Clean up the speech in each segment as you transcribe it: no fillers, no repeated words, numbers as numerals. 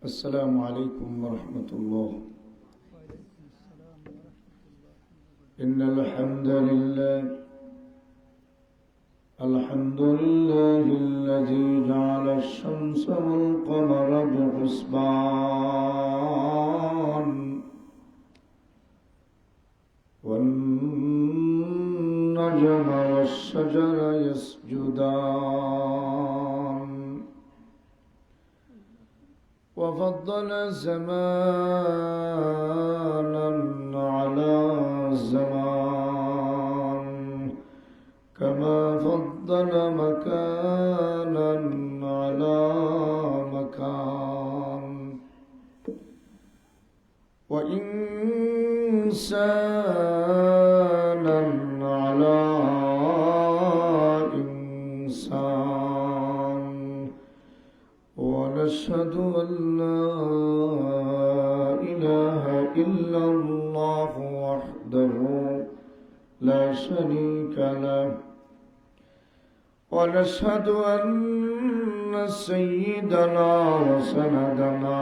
السلام عليكم ورحمة الله. إن الحمد لله الذي جعل الشمس والقمر بحسبان والنجم والشجر يسجدان وفضل زمانا على زمان كما فضل مكانا على مكان وإنسانا على إنسان ونشهد أن لا إله إلا الله وحده لا شريك له ونشهد أن سيدنا وسندنا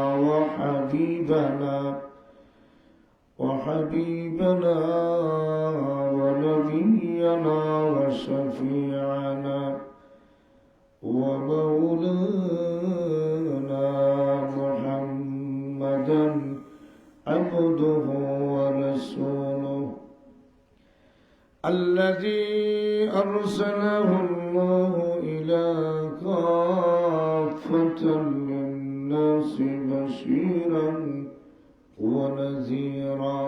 وحبيبنا ونبينا وشفيعنا ومولانا محمدا عبده ورسوله الذي أرسله الله إلى كافة للناس بشيرا ونذيرا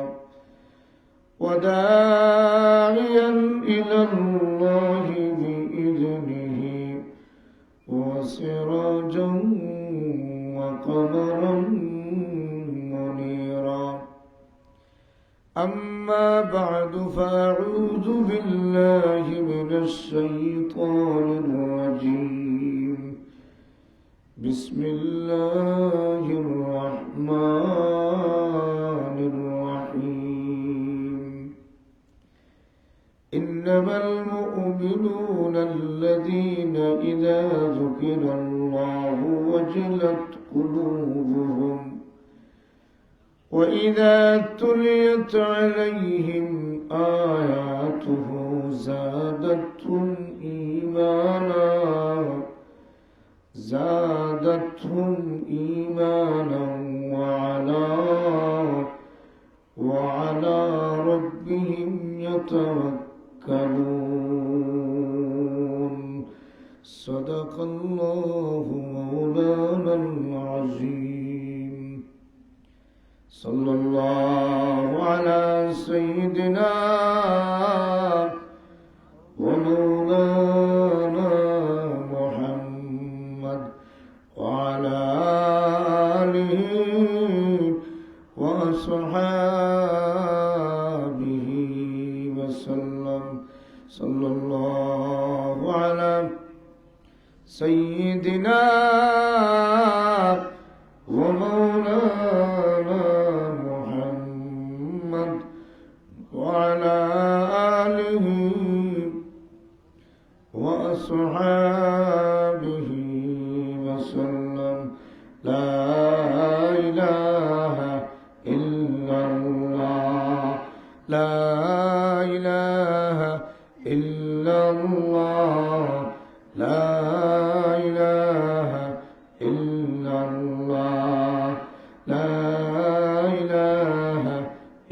وداعيا إلى الله بإذنه وسراجا وقمرا منيرا أما بعد فأعوذ بالله من الشيطان الرجيم بسم الله الرحمن الرحيم إنما المؤمنون الذين إذا ذكر الله وجلت قلوبهم وإذا تليت عليهم آياته زادتهم إيمانا وعلى ربهم يتوكلون صدق الله مولانا العظيم صلى الله على سيدنا ومولانا محمد وعلى آله وأصحابه وسلم صلى الله على سيدنا ومولانا محمد وعلى آله وأصحابه وسلم لا إله إلا الله لا إله إلا الله لا إله إلا الله لا إله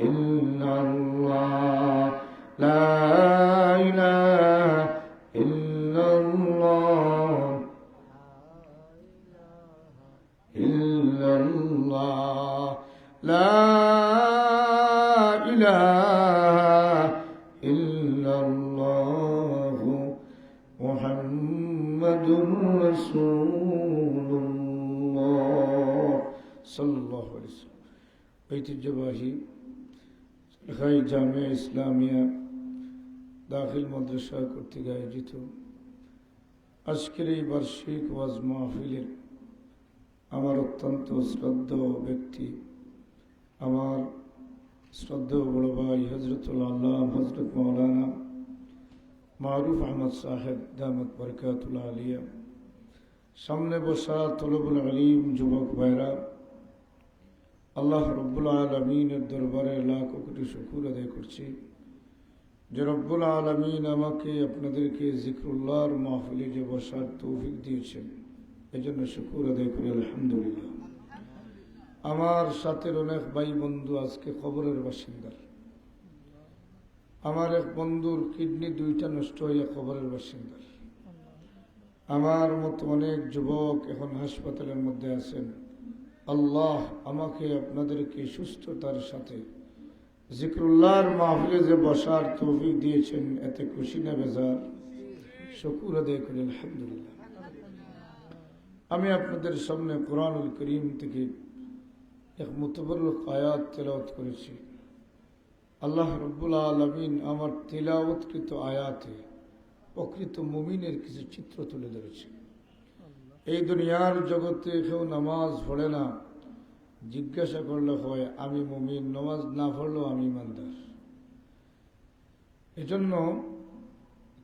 إلا الله لا إله إلا الله إلا الله لا إله إلا الله محمد رسول الله صلى الله عليه وسلم ঐতিহ্যবাহী খাই জামিয়া ইসলামিয়া দাখিল মাদ্রাসা কর্তৃক আয়োজিত আজকের এই বার্ষিক ওয়াজ মাহফিলের আমার অত্যন্ত শ্রদ্ধেয় ব্যক্তি, আমার শ্রদ্ধেয় বড় ভাই হজরতুল আল্লাহ হজরত মৌলানা মারুফ আহমদ সাহেব দামত বরকাতুল আলিয়া সামনে বসা তলবুল আলিম যুবক ভাইরা, আল্লাহ রব্বুল আলমিনের দরবারে লাখ কোটি শুকর আদায় করছি যে রব্বুল আলমিন আমাকে আপনাদেরকে জিক্রুল্লাহর মাহফিলে যে বসার তৌফিক দিয়েছেন, এজন্য শুকর আদায় করি আলহামদুলিল্লাহ। আমার সাথে অনেক ভাই বন্ধু আজকে কবরের বাসিন্দা। আমার এক বন্ধুর কিডনি দুইটা নষ্ট হইয়া কবরের বাসিন্দা। আমার মতো অনেক যুবক এখন হাসপাতালের মধ্যে আছেন। আল্লাহ আমাকে আপনাদেরকে সুস্থতার সাথে জিক্রুল্লাহর মাহফিলে যে বসার তৌফিক দিয়েছেন, এতে খুশি না বেজার? শুকর আদায় করি আলহামদুলিল্লাহ। আমি আপনাদের সামনে কোরআনুল করিম থেকে এক মুতবরক আয়াত তেলাওয়াত করেছি। আল্লাহ রব্বুল আলামিন আমার তেলাওয়াতকৃত আয়াতে প্রকৃত মুমিনের কিছু চিত্র তুলে ধরেছে। এই দুনিয়ার জগতে কেউ নামাজ পড়ে না, জিজ্ঞাসা করলে হয় আমি মুমিন, নামাজ না পড়লেও আমি ইমানদার। এজন্য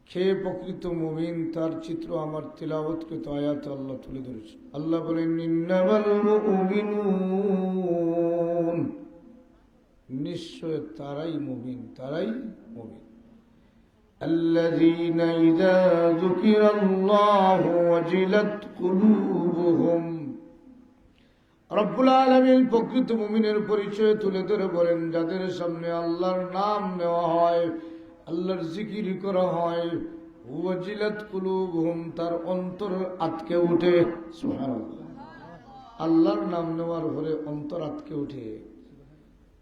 খেয়ে প্রকৃত মুমিন তার চিত্র আমার তিলাওয়াতকৃত আয়াতে আল্লাহ তুলে ধরেছে। আল্লাহ বলেন, ইন্নামাল মুমিনুন, নিশ্চয় তারাই মুমিন, তারাই মুমিন। الذين إذا ذكر الله وجلت قلوبهم। রব্বুল আলামিন প্রকৃত মুমিনের পরিচয় তুলে ধরে বলেন, যাদের সামনে আল্লাহর নাম নেওয়া হয়, আল্লাহর জিকির করা হয়, ওয়াজিলাত কুলুবুহুম, তার অন্তর আটকে ওঠে। সুবহানাল্লাহ। আল্লাহর নাম নেওয়ার পরে অন্তর আটকে ওঠে।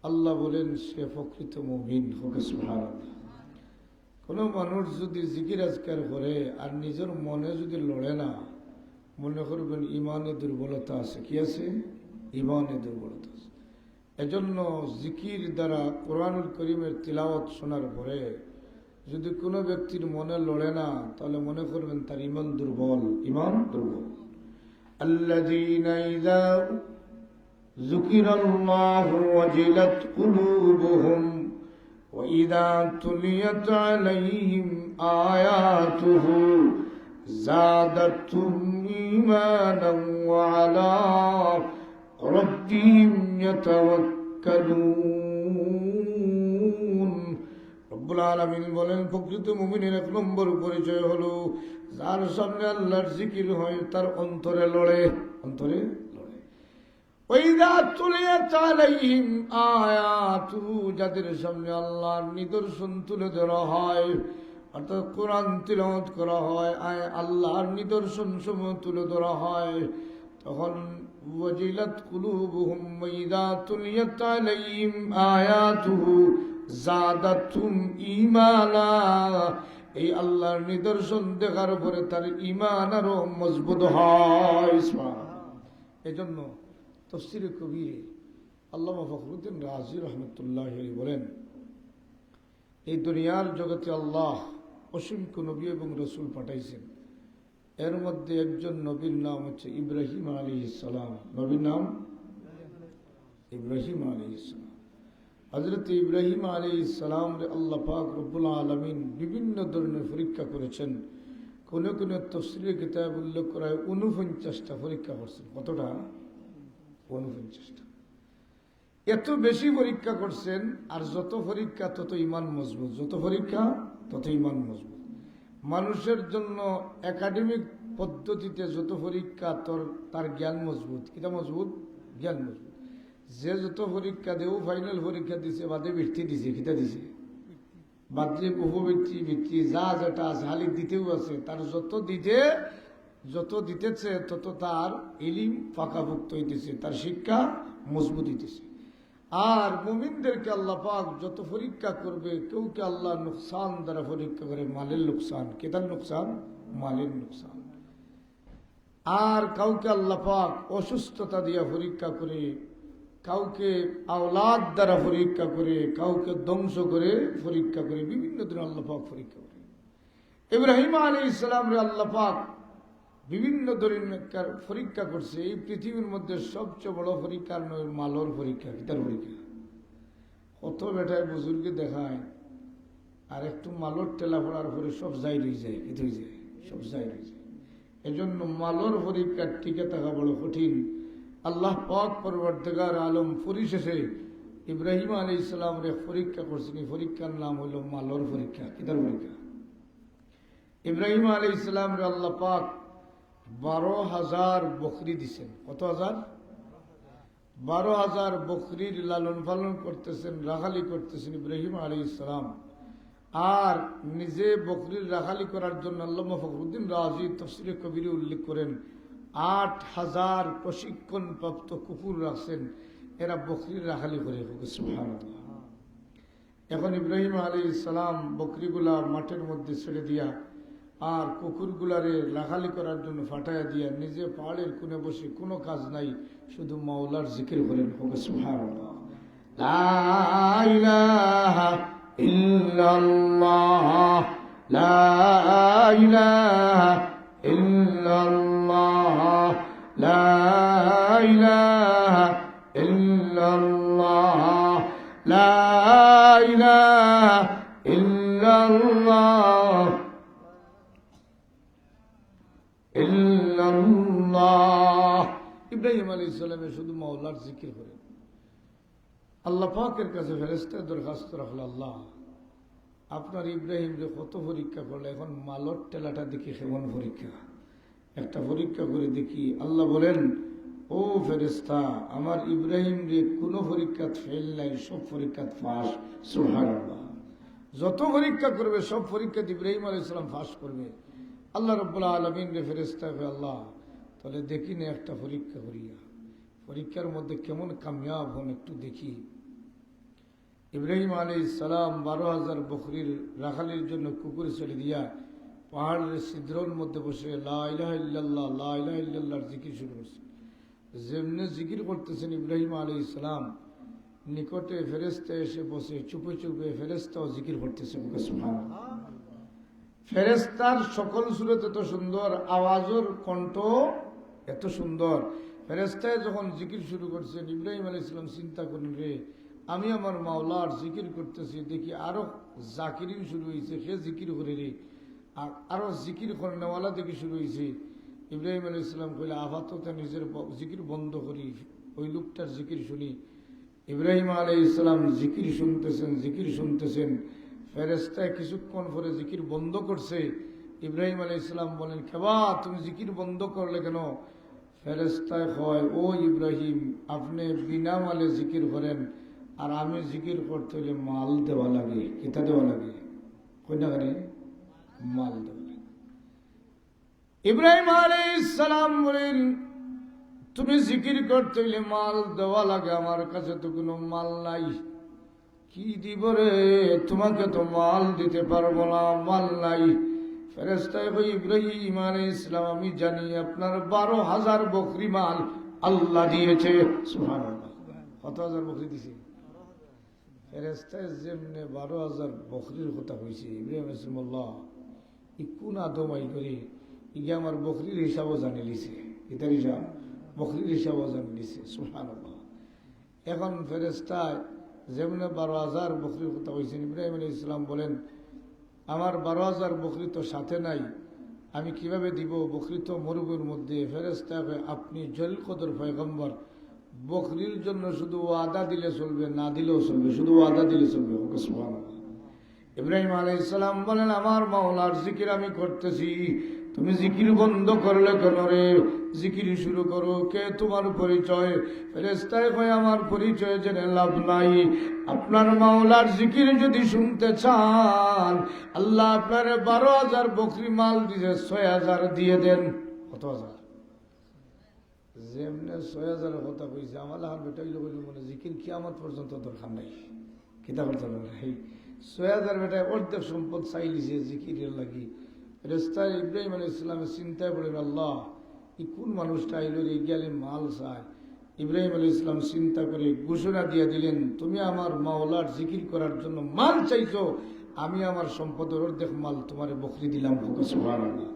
আল্লাহ বলেন সে প্রকৃত মুমিন হবে। সুবহানাল্লাহ। কোনো মানুষ যদি জিকির আজকার করে আর নিজের মনে যদি লড়ে না, মনে করবেন ইমানে দুর্বলতা আছে। কি আছে? ইমানে দুর্বলতা আছে। এজন্য জিকির দ্বারা কোরআনুল করিমের তিলাওয়াত শোনার পরে যদি কোনো ব্যক্তির মনে লড়ে না, তাহলে মনে করবেন তার ইমান দুর্বল, ইমান দুর্বল। আল্লাযীনা ইযা যুকিরাল্লাহু ওয়াজিলাত কুলুবুহুম وَإِذَا تُلِيَتْ عَلَيْهِمْ آيَاتُهُ زَادَتْهُمْ إِيمَانًا وَعَلَى رَبِّهِمْ يَتَوَكَّلُونَ। রব্বুল আলামিন বলেন, প্রকৃত মুমিনের এক নম্বর পরিচয় হলো যার সামনে আল্লাহর জিকির হয় তার অন্তরে লড়ে, অন্তরে লড়ে। ওয়াইদা তুলিয়াত আলাইহিম আয়াতুহু, যাদের সামনে আল্লাহর নিদর্শন তুলে ধরা হয়, অর্থাৎ কোরআন তিলাওয়াত করা হয়, আল্লাহর নিদর্শন সমূহ তুলে ধরা হয়, তখন ওয়াজিলাত কুলুবুহুম ওয়াইদা তুলিয়াত আলাইহিম আয়াতুহু যাদাতুহুম ঈমানা। এই আল্লাহর নিদর্শন দেখার পরে তার ঈমান আরো মজবুত হয়। এজন্য তাফসীরে কবিরে আল্লামা ফখরুদ্দীন রাজি রহমতুল্লাহ বলেন, এই দুনিয়ার জগতে আল্লাহ অসংখ্য নবী এবং রসুল পাঠাইছেন। এর মধ্যে একজন নবীর নাম হচ্ছে ইব্রাহিম আলাইহিস সালাম। নবীর নাম ইব্রাহিম আলাইহিস সালাম। হযরত ইব্রাহিম আলাইহিস সালাম আল্লাহ পাক রব্বুল আলামিন বিভিন্ন ধরনের পরীক্ষা করেছেন। কোন কোন তাফসীরে কিতাব উল্লেখ করা হয় 49টা পরীক্ষা করছেন। কতটা? 49টা। এত বেশি পরীক্ষা করছেন, আর যত পরীক্ষা তত ইমান মজবুত, যত পরীক্ষা তত ইমান মজবুত। মানুষের জন্য একাডেমিক পদ্ধতিতে যত পরীক্ষা তার জ্ঞান মজবুত। কিটা মজবুত? জ্ঞান মজবুত। যে যত পরীক্ষা দেও, ফাইনাল পরীক্ষা দিছে, বাদে বৃত্তি দিছে। কিটা দিছে? বাদে উপবৃত্তি, বৃত্তি যা যেটা আছে হালি দিতেও আছে। তার যত দিতেছে তত তার ইলিম পাকাভুক্ত হইতেছে, তার শিক্ষা মজবুত হইতেছে। আর মুমিনদেরকে আল্লাহ পাক যত পরীক্ষা করবে, কেউকে আল্লাহ নুকসান দ্বারা পরীক্ষা করে, মালের নুকসান। কেতার নুকসান? মালের নুকসান। আর কাউকে আল্লাহ পাক অসুস্থতা দিয়া পরীক্ষা করে, কাউকে আওলাদ দ্বারা পরীক্ষা করে, কাউকে ধ্বংস করে পরীক্ষা করে, বিভিন্ন ধরনের আল্লাহ পাক পরীক্ষা করে। ইব্রাহিম আলাইহিস সালাম রে আল্লাহ পাক বিভিন্ন ধরনের পরীক্ষা করছে। এই পৃথিবীর মধ্যে সবচেয়ে বড় পরীক্ষার নয় মালর পরীক্ষা। কিতার পরীক্ষা? কত বেটায় বুজুর্গে দেখায়, আর একটু মালর টেলা পড়ার পরে সব যাই রয়ে যায়, কি হয়ে যায়, সব যাই রয়ে যায়। এজন্য মালর পরীক্ষার টিকে থাকা বড় কঠিন। আল্লাহ পাক পরবর্তীকার আলম পরিশেষে ইব্রাহিম আলাইহিস সালামের পরীক্ষা করছেন। এই পরীক্ষার নাম হলো মালর পরীক্ষা। কিতার পরীক্ষা? ইব্রাহিম আলাইহিস সালামের আল্লাহ পাক 12,000 বকরি দিছেন। কত হাজার? 12,000 বকরির লালন পালন করতেছেন, রাখালি করতেছেন ইব্রাহিম আলাইহিস সালাম। আর নিজে বকরির রাখালি করার জন্য আল্লামা ফখরুদ্দিন রাজি তাফসীরে কবিরে উল্লেখ করেন 8,000 প্রশিক্ষণ প্রাপ্ত কুকুর রাখছেন, এরা বকরির রাখালি করে। সুবহানাল্লাহ। এখন ইব্রাহিম আলাইহিস সালাম বকরিগুলা মাঠের মধ্যে ছেড়ে দিয়া আর কুকুরগুলারে রাখালি করার জন্য ফাটাইয়া দিয়া নিজে পাহাড়ের কোণে বসে কোনো কাজ নাই, শুধু মাওলার জিকির করেন। সুবহানাল্লাহ। লা ইলাহা ইল্লাল্লাহ, লা ইলাহা ইল্লাল্লাহ, লা ইলাহা ইল্লাল্লাহ, লা ইলাহা ইল্লাল্লাহ, ইল্লাল্লাহ। ইব্রাহিম আলাইহিস সালামের শুধু মাওলার জিকির করেন। আল্লাহ পাকের কাছে ফেরেশতা দরখাস্ত রাখল, আল্লাহ আপনার ইব্রাহিম যে কত পরীক্ষা করলে, এখন মালর টেলাটা দেখি কেমন পরীক্ষা, একটা পরীক্ষা করে দেখি। আল্লাহ বলেন, ও ফেরেশতা, আমার ইব্রাহিম রে কোনো পরীক্ষা ফেল নাই, সব পরীক্ষা পাস। সুবহানাল্লাহ। যত পরীক্ষা করবে সব পরীক্ষা ইব্রাহিম আলাইহিস সালাম পাস করবে। আল্লাহ রাব্বুল আলামিন রে ফেরেশতা কয়, আল্লাহ তাহলে দেখি না একটা পরীক্ষা করিয়া, পরীক্ষার মধ্যে কেমন কামিয়াব হন একটু দেখি। ইব্রাহিম আলাইহিস সালাম 12,000 বকরির রাখালির জন্য কুকুর ছেড়ে দিয়া পাহাড়ের ছিদ্রের মধ্যে বসে লা ইলাহা ইল্লাল্লাহ, লা ইলাহা ইল্লাল্লাহর জিকির শুরু করছে। যেমনি জিকির করতেছেন ইব্রাহিম আলাইহিস সালাম, নিকটে ফেরেশতা এসে বসে চুপে চুপে ফেরেশতাও জিকির করতেছে। সুবহানাল্লাহ। ফেরেশতার সকল সুরত এত সুন্দর, আওয়াজের কণ্ঠ এত সুন্দর। ফেরেশতায় যখন জিকির শুরু করছেন, ইব্রাহিম আলাইহিস সালাম চিন্তা করেন, রে আমি আমার মাওলার জিকির করতেছি, দেখি আরো জাকিরিন শুরু হয়েছে, সে জিকির করে রে, আরো জিকির করেনওয়ালা দেখি শুরু হয়েছে। ইব্রাহিম আলাইহিস সালাম কইলে, আপাতত নিজের জিকির বন্ধ করি, ওই লোকটার জিকির শুনি। ইব্রাহিম আলাইহিস সালাম জিকির শুনতেছেন, জিকির শুনতেছেন। ফেরেশতায় কিছুক্ষণ পরে জিকির বন্ধ করছে। ইব্রাহিম আলাইহিস সালাম বলেন, কেবা তুমি জিকির বন্ধ করলে কেন? ফেরেশতায় কয়, ও ইব্রাহিম, আপনি বিনা মালে জিকির করেন, আর আমি জিকির করতে হলে মাল দেওয়া লাগে। কিতা দেওয়া লাগে? কই না করে মাল দেওয়া লাগে। ইব্রাহিম আলাইহিস সালাম বলেন, তুমি জিকির করতে হলে মাল দেওয়া লাগে, আমার কাছে তো কোনো মাল নাই, কি দিব রে? তোমাকে তো মাল দিতে পারবো না, মাল নাই। ফেরেশতায় কই, ইব্রাহিম আলাইহিস সালাম, আমি জানি আপনার 12,000 বকরি মাল আল্লাহ দিয়েছে। সুবহানাল্লাহ। কত হাজার বকরি দিছে? ফেরেশতায় যেমনে 12,000 বকরির কথা কইছে, ইব্রাহিম আলাইহিস সালাম আল্লাহ ই কোন আদম আই করে ইগে আমার বকরির হিসাবও জানি লিছে, এটার হিসাব বকরির হিসাবও জানি লিছে। সুবহানাল্লাহ। এখন ফেরেশতায় যেমনে 12,000 বকরির কথা কইছেন, ইব্রাহিম আলাইহিস সালাম বলেন, আমার 12,000 বকরি তো সাথে নাই, আমি কিভাবে দিব? বকরি তো মরুভূমির মধ্যে। ফেরেশতা কয়, আপনি জলিল কদর পয়গম্বর, বকরির জন্য শুধু ওয়াদা দিলে চলবে, না দিলেও চলবে, শুধু ওয়াদা দিলে চলবে। সুবহানাল্লাহ। ইব্রাহিম আলাইহিস সালাম বলেন, আমার মাওলার জিকির আমি করতেছি, তুমি জিকির বন্ধ করলে কেন রে? জিকির শুরু করো। কে তোমার পরিচয়? ফেরেশতায় কয়, আমার পরিচয় জেনে লাভ নাই, আপনার মাওলার জিকির যদি শুনতে চান, আল্লাহ আপনার 12,000 বকরি মাল দিয়ে 6,000 দিয়ে দেন। কত হাজার? যেমনে 6,000 কথা কইছে, আমার হার বেটা হইল বলে মনে জিকির কিয়ামত পর্যন্ত দরকার নাই। কিতা করতে পারে? 6,000 বেটায় অর্ধেক সম্পদ চাইলিছে জিকিরের লাগি। ফেরেশতায় ইব্রাহিম আলাইহিস সালামের চিন্তায় পড়েন, আল্লাহ ই কোন মানুষটা আইল রে, গেলে মাল চায়। ইব্রাহিম আলাইহিস সালাম চিন্তা করে ঘোষণা দিয়ে দিলেন, তুমি আমার মাওলার জিকির করার জন্য মাল চাইছো, আমি আমার সম্পদের অর্ধেক মাল তোমার বকরি দিলাম। সুবহানাল্লাহ।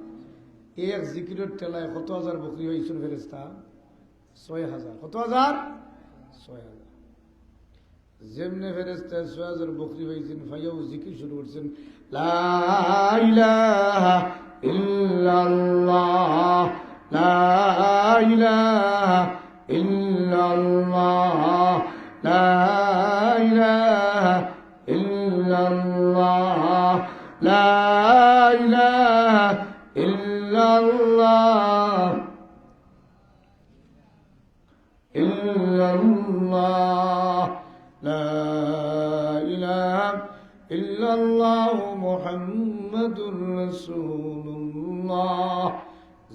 এই এক জিকিরের টেলায় কত হাজার বকরি হয়েছিল ফেরেশতা? 6,000। কত হাজার? 6,000। যেমনে ফেরেশতায় 6,000 বকরি হয়েছেন, ভাইয়াও জিকির শুরু করছেন, লা ইলাহা ইল্লাল্লাহ লা ইলাহা ইল্লাল্লাহ লা ইলাহা ইল্লাল্লাহ লা ইলাহা ইল্লাল্লাহ ইল্লাল্লাহ লা ইলাহা ইল্লাল্লাহ মুহাম্মাদুর রাসূলুল্লাহ।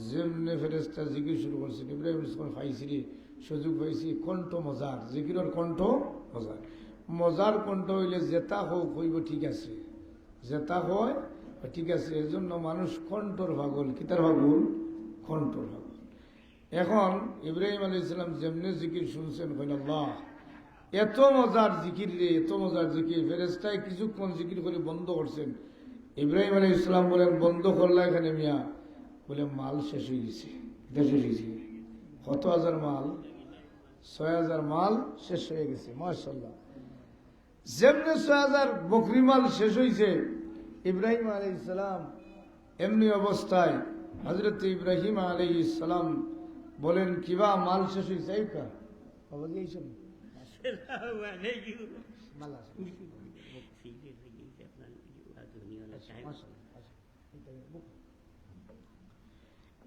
যেমনে ফেরেশতা জিকির শুরু করছেন, ইব্রাহিম ইসলাম পাইছি সুযোগ পাইছি, কণ্ঠ মজার, জিকিরের কণ্ঠ মজার। মজার কণ্ঠ হইলে জেতা হোক হইব ঠিক আছে, জেতা হয় ঠিক আছে। এজন্য মানুষ কণ্ঠর পাগল, কিতার পাগল? কণ্ঠর পাগল। এখন ইব্রাহিম আলাইহিস সালাম যেমনে জিকির শুনছেন, আল্লাহ এত মজার জিকির রে, এত মজার জিকির। ফেরেশতায় কিছুক্ষণ জিকির করে বন্ধ করছেন। ইব্রাহিম আলাইহিস সালাম বলেন, বন্ধ করলা এখানে মিয়া? বলে, মাল শেষ হয়ে গেছে। শেষ হয়ে গেছে কত হাজার মাল? ৬,০০০ মাল শেষ হয়ে গেছে। মাশাআল্লাহ। যেমনি ৬,০০০ বকরি মাল শেষ হয়েছে, ইব্রাহিম আলাইহিস সালাম এমনি অবস্থায় হযরত ইব্রাহিম আলাইহিস সালাম বলেন, কিবা মাল শেষ হয়েছে? বাবা গিয়েছেন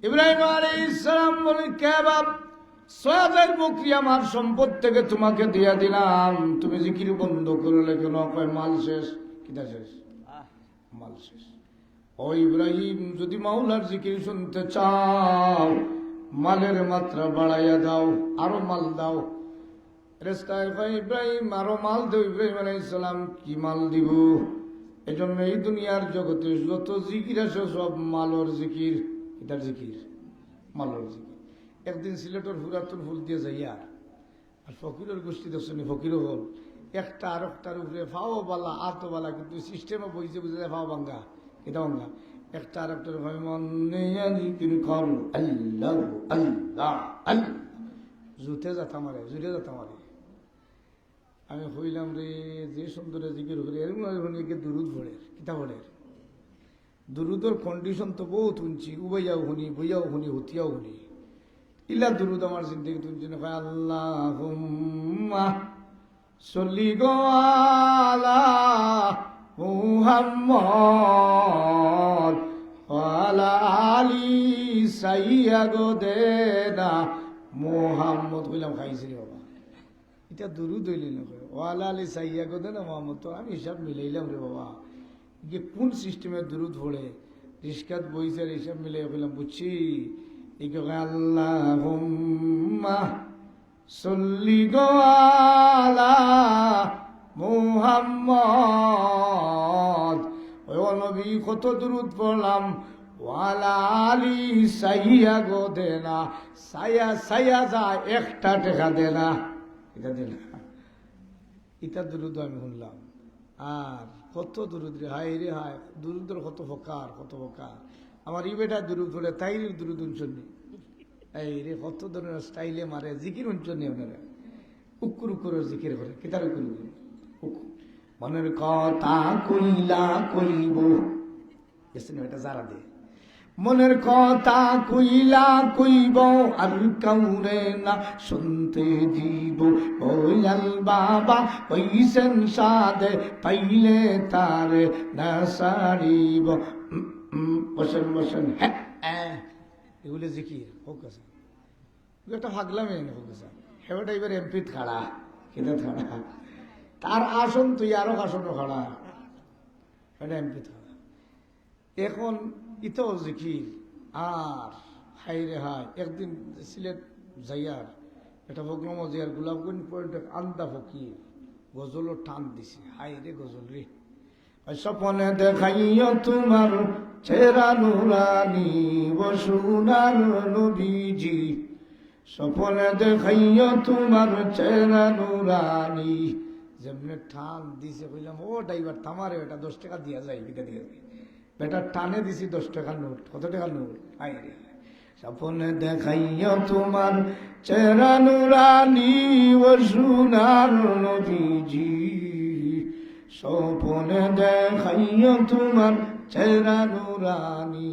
ইব্রাহিম আলাইহিস সালাম বলেন, কে বাপ? ৬,০০০ বকরি আমার সম্পদ থেকে তোমাকে দিয়া দিলাম, তুমি জিকির বন্ধ করলে কেন? কয়, মাল শেষ। কিটা শেষ? মাল শেষ। ও ইব্রাহিম, যদি মাওলার জিকির শুনতে চাও, মালের মাত্রা বাড়াইয়া দাও, আরো মাল দাও। ফেরেশতায় কয়, ইব্রাহিম আরো মাল দেও। ইব্রাহিম আলাইহিস সালাম, কি মাল দিব? এজন্য এই দুনিয়ার জগতে যত জিকির আছে সব মালর জিকির। এটার জিকির মালর জিকির। একদিন সিলেটের পুরাতন ফুল দিয়ে যাইয়া, আর ফকিরের গোষ্ঠী দেখছেন, ফকিরও হল একটা আর একটার উপরে ফাও বালা আতো বালা, কিন্তু সিস্টেমে বইছে বুঝে যায় ফাও ভাঙ্গা, এটা ভাঙ্গা। একটা আর একটার ভাই মনে আল্লাহ আল্লাহ আল্লাহ, জুতে যাতা মারে, জুড়ে যাতা মারে। আমি হইলাম রে, যে সুন্দরে জিকির করে এরকম দুরুদ ভরে, কিতা ভরে। দুরুদের কন্ডিশন তো বহুত শুনছি, উবাইয়াও শুনি, বইয়াও শুনি, হতিয়াও শুনি। ইলা দুরুদ আমার জিন্দগি শুনছি না। আল্লাহুম্মা সল্লি গো আলা মুহাম্মদ ওয়ালা আলি সাইয়্যিদো দেনা মুহাম্মদ। কইলাম খাইছি রে বাবা, এটা দুরুদ হইলি না। ওয়ালা আলি সাইয়্যিদো দেনা মুহাম্মদ, তো আমি হিসাব মিলাইলাম রে বাবা, যে কোন সিস্টেমে দুরুদ পড়ে। রিস্কাত বইছে, হিসাব মিলাই কইলাম, বুঝছি। আল্লাহুম্মা সল্লি গো আলা মুহাম্মদ, ওই নবী কত দুরুদ পড়লাম। ওয়ালা আলি সাইয়্যিদো দেনা, সায়া সায়া যা একটা টাকা দেনা, এটা দেনা। এটা দুরুদ আমি শুনলাম। আর কত দুরুদ রে, হায় রে হায়, দুরুদের কত ফকার, কত ফকার। আমার ই বেটা দুরুদ পড়ে, তাই দুরুদ শুনি। এই রে কত ধরনের স্টাইলে মারে, জিকির শুনি আপনারা। উকুর উকুর জিকির করে, কিতার উকুর উকুর। মনের কথা কইলা কইব, এটা যারা দে। মনের কথা কইলা কইব, আর কাউরে না শুনতে দিব। ওয়াল বাবা হইছেন সাদে, পাইলে তারে না সারিব। বসেন বসেন, হ্যাঁ এগুলো জিকির হোক আছে। একটা ভাগলামে হোক আছে। হেবাটা এবার এমপিত খাড়া, কেটে খাড়া, তার আসন তুই আরো আসনও খাড়া, এটা এমপিত খাড়া। এখন ইতাও জিকির। আর হাই রে হাই, একদিন সিলেট যাইয়ার একটা প্রোগ্রাম যাইয়ার গোলাপগঞ্জ পয়েন্ট আন্দা ফকির গজলও টান দিছে। হাই রে গজল রে। স্বপনে দেখাইও তোমার চেহারা নুরানি, ও সোনার নবীজি। স্বপনে দেখাইও তোমার চেহারা নুরানি। যেমনি টান দিছে, কইলাম ও ড্রাইভার থামারে, এটা 10 টাকা দিয়া যায়, কিটা দিয়া যায়। বেটা টানে দিছি 10 টাকার নোট। কত টাকার নোট? হাই রে। স্বপনে দেখাইও তোমার চেহারা নুরানি, ও সোনার নবীজি। স্বপনে দেখাইও তোমার চেহারা নুরানি।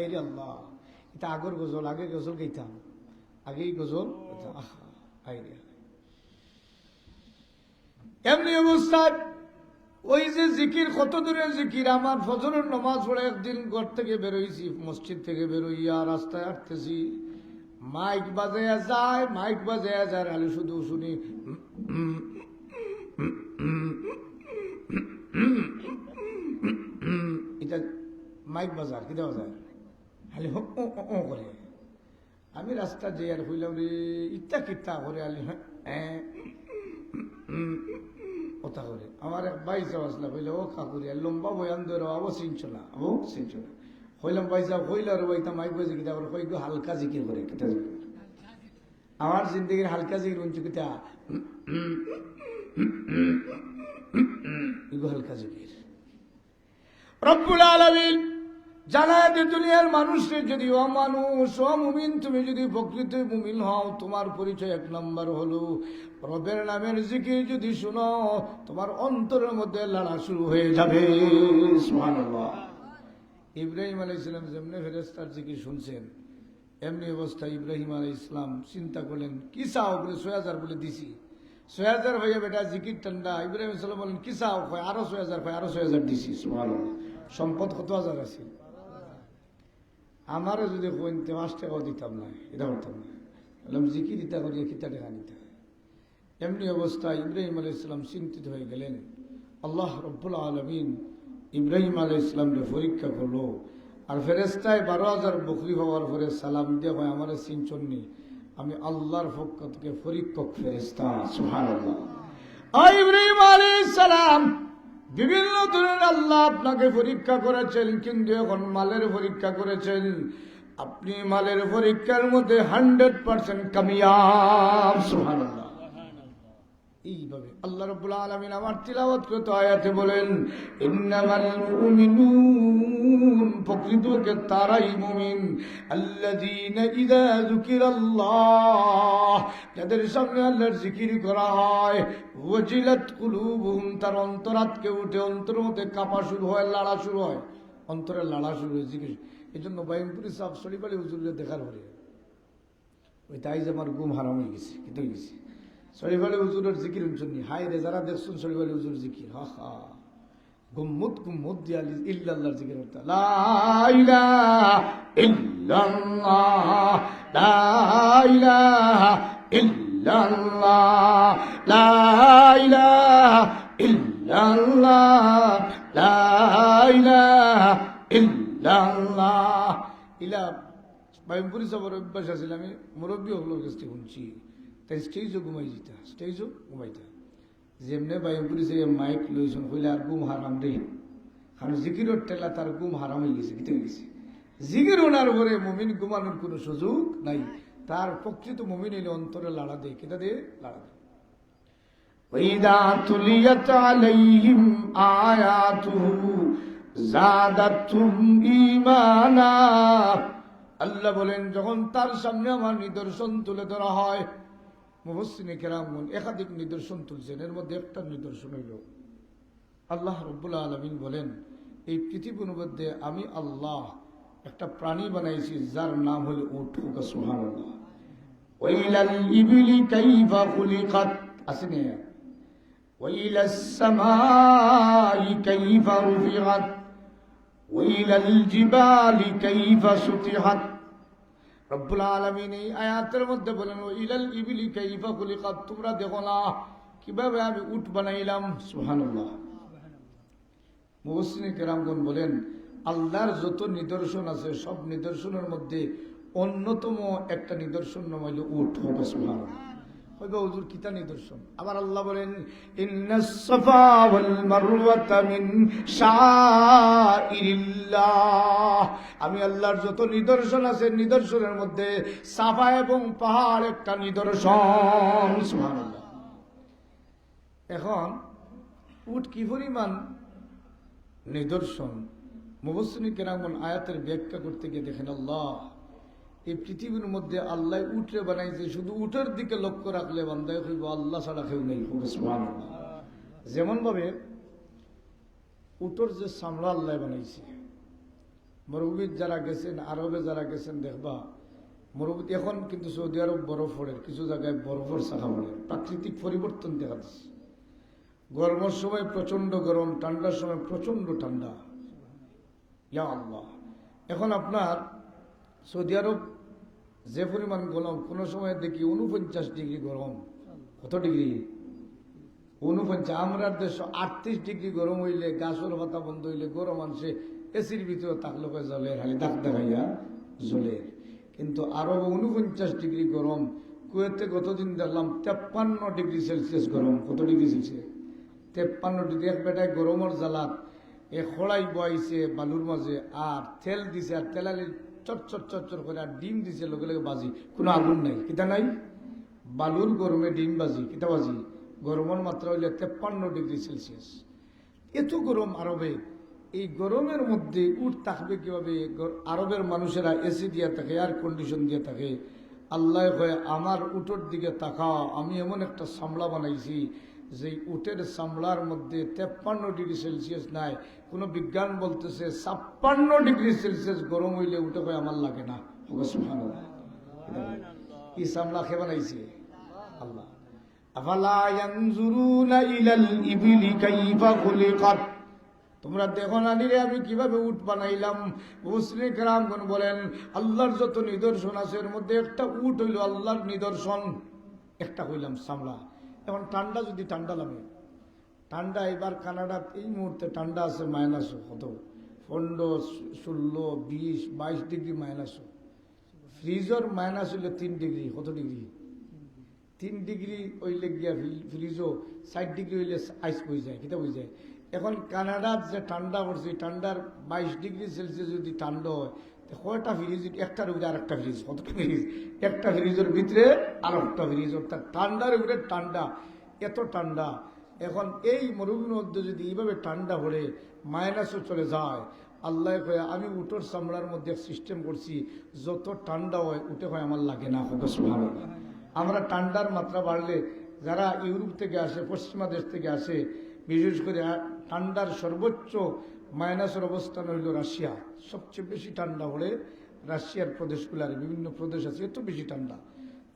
হায়রে আল্লাহ, এটা আগর গজল, আগে গজল গাইতাম, আগেই গজল হায়রে। এমনি অবস্থায় ওই যে জিকির, কত দূরের জিকির। আমার ফজরের নামাজ পড়ে একদিন ঘর থেকে বেরোইছি, মসজিদ থেকে বেরোইয়া রাস্তায় হাঁটতেছি, মাইক বাজাইয়া যায়, মাইক বাজাইয়া যায়, আমি শুধু শুনি এটা মাইক বাজার কি দেওয়া যায়, খালি করে। আমি রাস্তা যে আর হইলাম রে ইত্যা কিত্তা করে আলি হ্যাঁ কথা করে। আমার এক বাইসা আসলা হইলে ও কাকুরি লম্বা বয়ান ধরো আবো চিনছো না, আবো চিনছো না। হইলাম বাইসা হইল আর বইতা মাইক বাজে কিতা করে, কই হালকা জিকির করে কিতা। আমার জিন্দগির হালকা জিকির বলছো কিতা, হালকা জিকির। রব্বুল আলামিন জানায় যে দুনিয়ার মানুষের যদি অমানুষ অমুমিন, তুমি যদি প্রকৃত মুমিন হও, তোমার পরিচয় এক নম্বর হলো রবের নামের জিকির যদি শুনো, তোমার অন্তরের মধ্যে লড়া শুরু হয়ে যাবে। সুবহানাল্লাহ। ইব্রাহিম আলাইহিস সালাম যেমনি ফেরেশতার জিকির শুনছেন, এমনি অবস্থায় ইব্রাহিম আলাইহিস সালাম চিন্তা করলেন, কি চাও বলে ৬০০০ বলে দিছি, ৬০০০ হয়ে বেটা জিকির ঠান্ডা। ইব্রাহিম সালাম বলেন কি চাও, কয় আরো ৬০০০, কয় আরো ৬০০০ দিছি। সুবহানাল্লাহ। সম্পদ কত হাজার আছে, আমারও যদি কইতে ৫ টাকাও দিতাম না, এটা করতাম না। বললাম জিকির দিতে করিয়ে কিতা টাকা নিতে। এমনি অবস্থায় ইব্রাহিম আলাইহিস সালাম চিন্তিত হয়ে গেলেন। আল্লাহ রব্বুল আলামিন ইব্রাহিম আলাইহিস সালামকে পরীক্ষা করলো, আর ফেরেশতায় ১২,০০০ বকরি হওয়ার পরে সালাম দিয়ে হয় আমার চিনচন্নি, আমি আল্লাহর পক্ষ থেকে পরীক্ষক ফেরেশতা। সুবহানাল্লাহ। ইব্রাহিম আলাইহিস সালাম বিভিন্ন ধরনের আল্লাহ আপনাকে পরীক্ষা করেছেন, কিন্তু এখন মালের পরীক্ষা করেছেন। আপনি মালের পরীক্ষার মধ্যে 100% কামিয়াব। সুবহানাল্লাহ। এইভাবে আল্লাহ রাব্বুল আলামিন আমার তিলাওয়াতকৃত আয়াতে বলেন, ইন্নামাল মুমিনুন, প্রকৃতকে তারাই মুমিন, আল্লাযীনা ইযা যুকিরাল্লাহ, যাদের সামনে আল্লাহর জিকির করা হয়, ওয়াজিলাত কুলুবুহুম, তার অন্তরাত্মা উঠে, অন্তরের মধ্যে কাঁপা শুরু হয়, লাড়া শুরু হয়, অন্তরে লাড়া শুরু হয় জিকির। এই জন্য বাইনপুরি সাহেব শরীফ আলী হুজুরের দেখার পরে ওই তাই যে আমার ঘুম হারাম হয়ে গেছে, কিন্তু হয়ে গেছে। শরীফ আলী হুজুরের জিকির শুনছি, হাই রে যারা দেখছেন শরীফ আলী হুজুর জিকির, হা হা গুম্মুত দিয়া ইল্লাল্লাহর জিকির করতে, লা ইলাহা ইল্লাল্লাহ, লা ইলাহা ইল্লাল্লাহ, লা ইলাহা ইল্লাল্লাহ, লা ইলাহা ইল্লাল্লাহ। ইলা বাইমপুরি সবার অভ্যাস আছিল, আমি মুরব্বী হলোর কাছ থেকে শুনছি, তাই স্টেজও ঘুমাই যেতা, স্টেজও ঘুমাইতা। যেমনে বাইমপুরি সে মাইক লইছেন কইলে আর ঘুম হারাম রে, কারণ জিকিরের টেলা তার ঘুম হারাম হয়ে গেছে, কেটে গেছে। জিকির ওনার উপরে মুমিন ঘুমানোর কোনো সুযোগ নাই। তার প্রকৃত মুমিন এলে অন্তরে লাড়া দেয়, কেটা দিয়ে লাড়া দেয়। ওয়াইদা তুলিয়াত আলাইহিম আয়াতুহু যাদাতুহুম ঈমানা, আল্লাহ বলেন যখন তার সামনে আমার নিদর্শন তুলে ধরা হয়, মুফাসসিরিনে কেরামগণ একাধিক নিদর্শন তুলছেন, এর মধ্যে একটা নিদর্শন হইল আল্লাহ রাব্বুল আলামিন বলেন, এই পৃথিবীর মধ্যে আমি আল্লাহ একটা প্রাণী বানাইছি যার নাম হল উট। সুবহানাল্লাহ। ওয়াইলাল ইবলি কাইফা খুলিকাত, আসেনি? ওয়াইলাস সামাই কাইফা রুফিআত, ওয়াইলাল জিবালি কাইফা সুতিহাত। রব্বুল আলামিন এই আয়াতের মধ্যে বলেন, ওয়াইলাল ইবলি কাইফা খুলিকাত, তোমরা দেখো না কিভাবে আমি উট বানাইলাম। সুবহানাল্লাহ। মুফাসসিরিনে কেরামগণ বলেন, আল্লাহর যত নিদর্শন আছে সব নিদর্শনের মধ্যে অন্যতম একটা নিদর্শন নাম হইল উট। সুবহানাল্লাহ। হইবা হুজুর কিতা নিদর্শন? আবার আল্লাহ বলেন, ইন্নাস সাফা ওয়াল মারওয়াতা মিন শাআইরিল্লাহ, আমি আল্লাহর যত নিদর্শন আছে নিদর্শনের মধ্যে সাফা এবং পাহাড় একটা নিদর্শন। সুবহানাল্লাহ। এখন উট কি পরিমাণ নিদর্শন, মুফাসসিরিনে কেরামগণ আয়াতের ব্যাখ্যা করতে গিয়ে দেখেন, আল্লাহ এই পৃথিবীর মধ্যে আল্লাহ উটরে বানাইছে, শুধু উটের দিকে লক্ষ্য রাখলে বান্দায় হইব আল্লাহ ছাড়া কেউ নেই। সুবহানাল্লাহ। যেমন ভাবে উটের যে চামড়া আল্লাহ বানাইছে, মরুভূমির যারা গেছেন, আরবে যারা গেছেন দেখবা মরুভূমি এখন কিন্তু সৌদি আরব বরফ পড়ে, কিছু জায়গায় বরফের শাখা পড়ে, প্রাকৃতিক পরিবর্তন দেখা যাচ্ছে। গরমের সময় প্রচন্ড গরম, ঠান্ডার সময় প্রচন্ড ঠান্ডা। ইয়া আল্লাহ, এখন আপনার সৌদি আরব যে পরিমাণ গরম, কোনো সময় দেখি 49 ডিগ্রি গরম। কত ডিগ্রি? 49। আমরা দেশ 38 ডিগ্রি গরম হইলে, গাছের পাতা বন্ধ হইলে গরম আনছে, এসির ভিতরে থাকলে জলের হালি দাগ দেখাইয়া জলের। কিন্তু আরো 49 ডিগ্রি গরম। কুয়েতে গতদিন দেখলাম 53 ডিগ্রি সেলসিয়াস গরম। কত ডিগ্রি সেলসিয়াস? 53 ডিগ্রি। এক বেটায় গরমের জ্বালাত এ খড়াই বয়াইছে বালুর মাঝে, আর তেল দিছে, আর তেলালি চটচট চটচট করে, আর ডিম দিছে লগে লগে বাজি, কোনো আগুন নাই, কিতা নাই। বালুর গরমে ডিম বাজি, কিতা বাজি? গরমের মাত্রা হইলে 53 ডিগ্রি সেলসিয়াস। এত গরম আরবে। এই গরমের মধ্যে উট থাকবে কিভাবে? আরবের মানুষেরা এসি দিয়ে থাকে, এয়ার কন্ডিশন দিয়ে থাকে। আল্লাহ কয়, আমার উটের দিকে তাকাও, আমি এমন একটা সামলা বানাইছি যে উটের সামলার মধ্যে 53 ডিগ্রি সেলসিয়াস নাই। কোন বিজ্ঞান বলতেছে 56 ডিগ্রি সেলসিয়াস গরম হইলে উঠে কয় আমার লাগে না। কি সামলা খেয়ে বানাইছে আল্লাহ। আফালা ইয়ানজুরুনা ইলাল ইবিলি কাইফা খুলিকাত। তোমরা দেখো না রে আমি কিভাবে উট বানাইলাম। মুফাসসিরিন কেরামগণ বলেন, আল্লাহর যত নিদর্শন আছে এর মধ্যে একটা উট হইল আল্লাহর নিদর্শন, একটা হইলাম সামলা। এখন ঠান্ডা, যদি ঠান্ডা লাগে, ঠান্ডা এবার কানাডাত এই মুহূর্তে ঠান্ডা আছে মাইনাস কত 15, 16, 20, 22 ডিগ্রি মাইনাস। ফ্রিজর মাইনাস হইলে 3 ডিগ্রি। কত ডিগ্রি? 3 ডিগ্রি হইলে গিয়া ফ্রিজও 60 ডিগ্রি হইলে আইস বই যায়, কিতা বই যায়। এখন কানাডার যে ঠান্ডা পড়ছে, ঠান্ডার 22 ডিগ্রি সেলসিয়াস যদি ঠান্ডা হয়, কয়টা ফ্রিজ? একটার উপরে আর একটা ফ্রিজ। কতটা ফ্রিজ? একটা ফ্রিজের ভিতরে আর একটা ফ্রিজ, অর্থাৎ ঠান্ডার উপরে ঠান্ডা, এত ঠান্ডা। এখন এই মরুভূমির মধ্যে যদি এইভাবে ঠান্ডা পড়ে মাইনাসও চলে যায়, আল্লাহ কয় আমি উটোর চামড়ার মধ্যে সিস্টেম করছি, যত ঠান্ডা হয় উঠে হয় আমার লাগে না। আমরা ঠান্ডার মাত্রা বাড়লে, যারা ইউরোপ থেকে আসে, পশ্চিমা দেশ থেকে আসে, বিশেষ করে ঠান্ডার সর্বোচ্চ মাইনাসের অবস্থান হইল রাশিয়া। সবচেয়ে বেশি ঠান্ডা হলে রাশিয়ার প্রদেশগুলার বিভিন্ন প্রদেশ আছে, এত বেশি ঠান্ডা।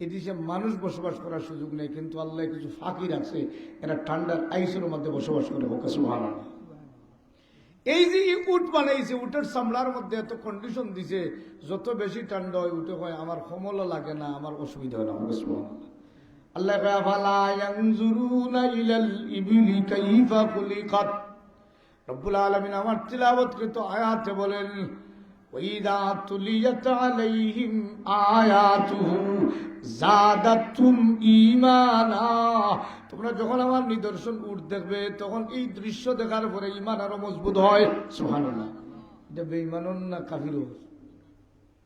এদেশে মানুষ বসবাস করার সুযোগ নেই, কিন্তু আল্লাহ কিছু ফাকির আছে, এরা ঠান্ডার আইসের মধ্যে বসবাস করে। সুবহানাল্লাহ। এই যে উট বানাইছে, উটের চামড়ার মধ্যে এত কন্ডিশন দিছে, যত বেশি ঠান্ডা হয় উঠে হয় আমার কমলও লাগে না, আমার অসুবিধা হয় না। সুবহানাল্লাহ। আল্লাহ কয় আফালা ইয়ানজুরুনা ইলাল ইবিলি কাইফা খুলিকাত। রব্বুল আলামিন আমার তিলাওয়াতকৃত আয়াতে বলেন, ওয়াইদা তুলিয়াত আলাইহিম আয়াতুহু যাদাতুম ঈমানা। তোমরা যখন আমার নিদর্শন উট দেখবে, তখন এই দৃশ্য দেখার পরে ঈমান আরো মজবুত হয়। সুবহানাল্লাহ। এটা বেঈমানন না কাফিরও?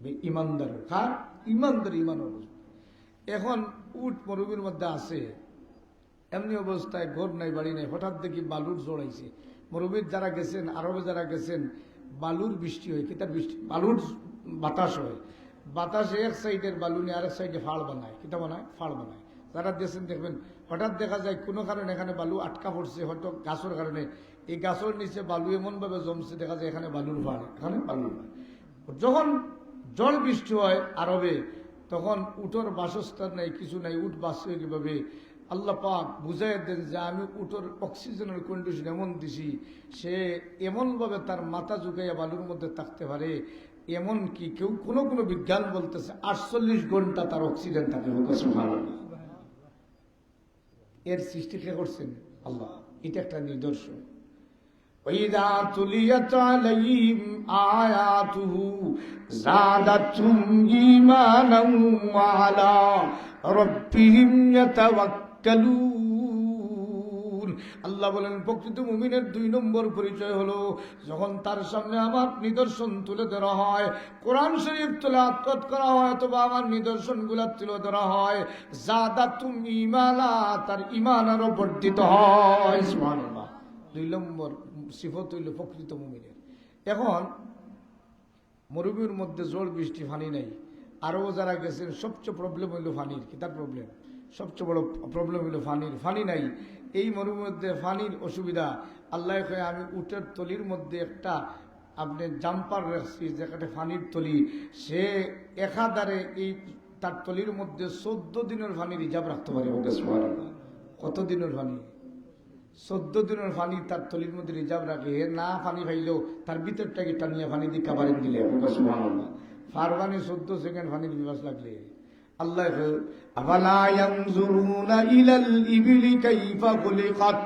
বেঈমানদার। কার? ঈমানদার। ঈমান মজবুত। এখন উট মরুভূমির মধ্যে আছে, এমনি অবস্থায় ঘর নাই, বাড়ি নাই, হঠাৎ দেখি বালুর জড়াইছে। মরুভূমির যারা গেছেন, আরবে যারা গেছেন, বালুর বৃষ্টি হয়। কিতার বৃষ্টি? বালুর বাতাস হয়। বাতাসে এক সাইডের বালু নিয়ে আরেক সাইডে ফাড় বানায়। কিতা বানায়? ফাড় বানায়। যারা গেছেন দেখবেন, হঠাৎ দেখা যায় কোনো কারণে এখানে বালু আটকা পড়ছে, হয়তো গাছের কারণে। এই গাছের নিচে বালু এমনভাবে জমছে, দেখা যায় এখানে বালুর ফাড়, এখানে বালুর ফাড়। যখন জল বৃষ্টি হয় আরবে, তখন উটোর বাসস্থান নাই, কিছু নাই, উট বাঁচবে কিভাবে? আল্লাহ পাক বুঝাই দেন যে আমি উটোর অক্সিজেনের কন্ডিশন এমন দিছি, সে এমনভাবে তার মাথা ঝুঁকাইয়া বালুর মধ্যে থাকতে পারে। এমন কি কেউ কোনো কোনো বিজ্ঞান বলতেছে 48 ঘন্টা তার অক্সিজেন থাকে। এর সৃষ্টি কে করছেন? আল্লাহ। এটা একটা নিদর্শন। وَإِذَا تُلِيَتْ عَلَيْهِمْ آيَاتُهُ زَادَتْهُمْ إِيمَانًا وَعَلَى رَبِّهِمْ يَتَوَكَّلُونَ। আল্লাহ বলেন, প্রকৃত মুমিনের 2 নম্বর পরিচয় হলো, যখন তার সামনে আমার নিদর্শন তুলে ধরা হয়, কোরআন শরীফ তেলাওয়াত করা হয়, অথবা আমার নিদর্শনগুলো তুলে ধরা হয়, যাদাতুম ঈমানা, তার ঈমান আরো বর্ধিত হয়। সুবহানাল্লাহ। 2 নম্বর সিফত হইল প্রকৃত মুমিনের। এখন মরুভূমির মধ্যে জল বৃষ্টি, পানি নাই। আরও যারা গেছেন, সবচেয়ে প্রবলেম হইল পানির। কি তার প্রবলেম? সবচেয়ে বড় প্রবলেম হইল পানির। পানি নাই। এই মরুভূমির মধ্যে পানির অসুবিধা। আল্লাহ কয় আমি উটের তলির মধ্যে একটা আপনি জাম্পার রাখছি যেখানে পানির তলি, সে একাধারে এই তার তলির মধ্যে 14 দিনের পানি রিজার্ভ রাখতে পারে। কত দিনের পানি? 14 দিনের পানি তার তলির মধ্যে রিজার্ভ রাখে। না পানি পাইলেও তার ভিতরটাকে টানিয়া পানি দিয়ে কাবারেন দিলে ফারবানি 14 সেকেন্ড পানির বিবাস লাগলে আল্লাহ আফালা ইয়ানজুরুনা ইলাল ইবিলি কাইফা খুলিকাত।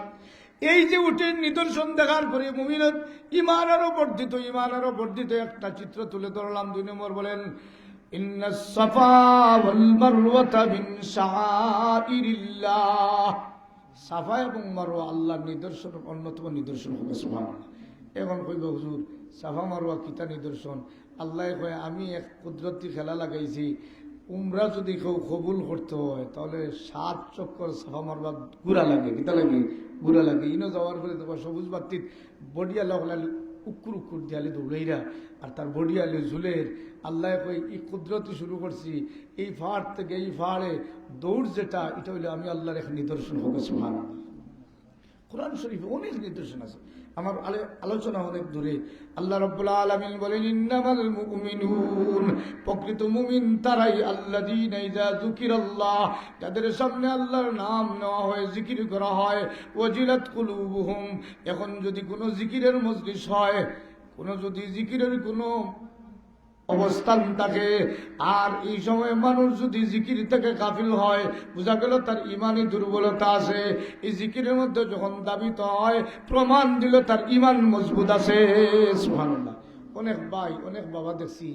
এই যে উটের নিদর্শন দেখার পরে মুমিনের ঈমান আরো বর্ধিত একটা চিত্র তুলে ধরলাম। 2 নম্বর বলেন ইন্নাস সাফা ওয়াল মারওয়াতা মিন শাআইরিল্লাহ। সাফা এবং মারওয়া আল্লাহর নিদর্শন, অন্যতম নিদর্শন হবে। সুবহানাল্লাহ। এখন কইব হুজুর সাফা মারওয়া কিতা নিদর্শন? আল্লাহ কয় আমি এক কুদরতি খেলা লাগাইছি, উমরা যদি কেউ কবুল করতে হয় তাহলে 7 চক্কর সাফা মারওয়া ঘুরা লাগে। কিতা লাগে? ঘুরা লাগে। ইনো যাওয়ার পরে তোমার সবুজ বাতিত বডিয়ালা হলালে উকুর দিয়ালে দৌড়াইরা, আর তার বডিয়ালে ঝুলের। আল্লাহ কই এই কুদরতি শুরু করছি, এই ফাড় থেকে এই ফাড়ে দৌড় যেটা, এটা হইলে আমি আল্লাহর এক নিদর্শন হবে। সুবহানাল্লাহ। কোরআন শরীফে অনেক নিদর্শন আছে। আমার আলোচনা অনেক দূরে। আল্লাহ রাব্বুল আলামিন বলেন ইন্নামাল মুমিনুন, প্রকৃত মুমিন তারাই আল্লাযীনা ইযা যুকিরাল্লাহ, যাদের সামনে আল্লাহর নাম নেওয়া হয়, জিকির করা হয়, ওয়াজিলাত কুলুবুহুম। এখন যদি কোনো জিকিরের মজলিস হয়, যদি জিকিরের কোনো অবস্থান থাকে, আর এই সময় মানুষ যদি জিকির থেকে গাফিল হয়, বোঝা গেল তার ইমানি দুর্বলতা আছে। এই জিকিরের মধ্যে যখন দাবিত হয়, প্রমাণ দিল তার ইমান মজবুত আছে। সুবহানাল্লাহ। অনেক ভাই অনেক বাবা দেখছি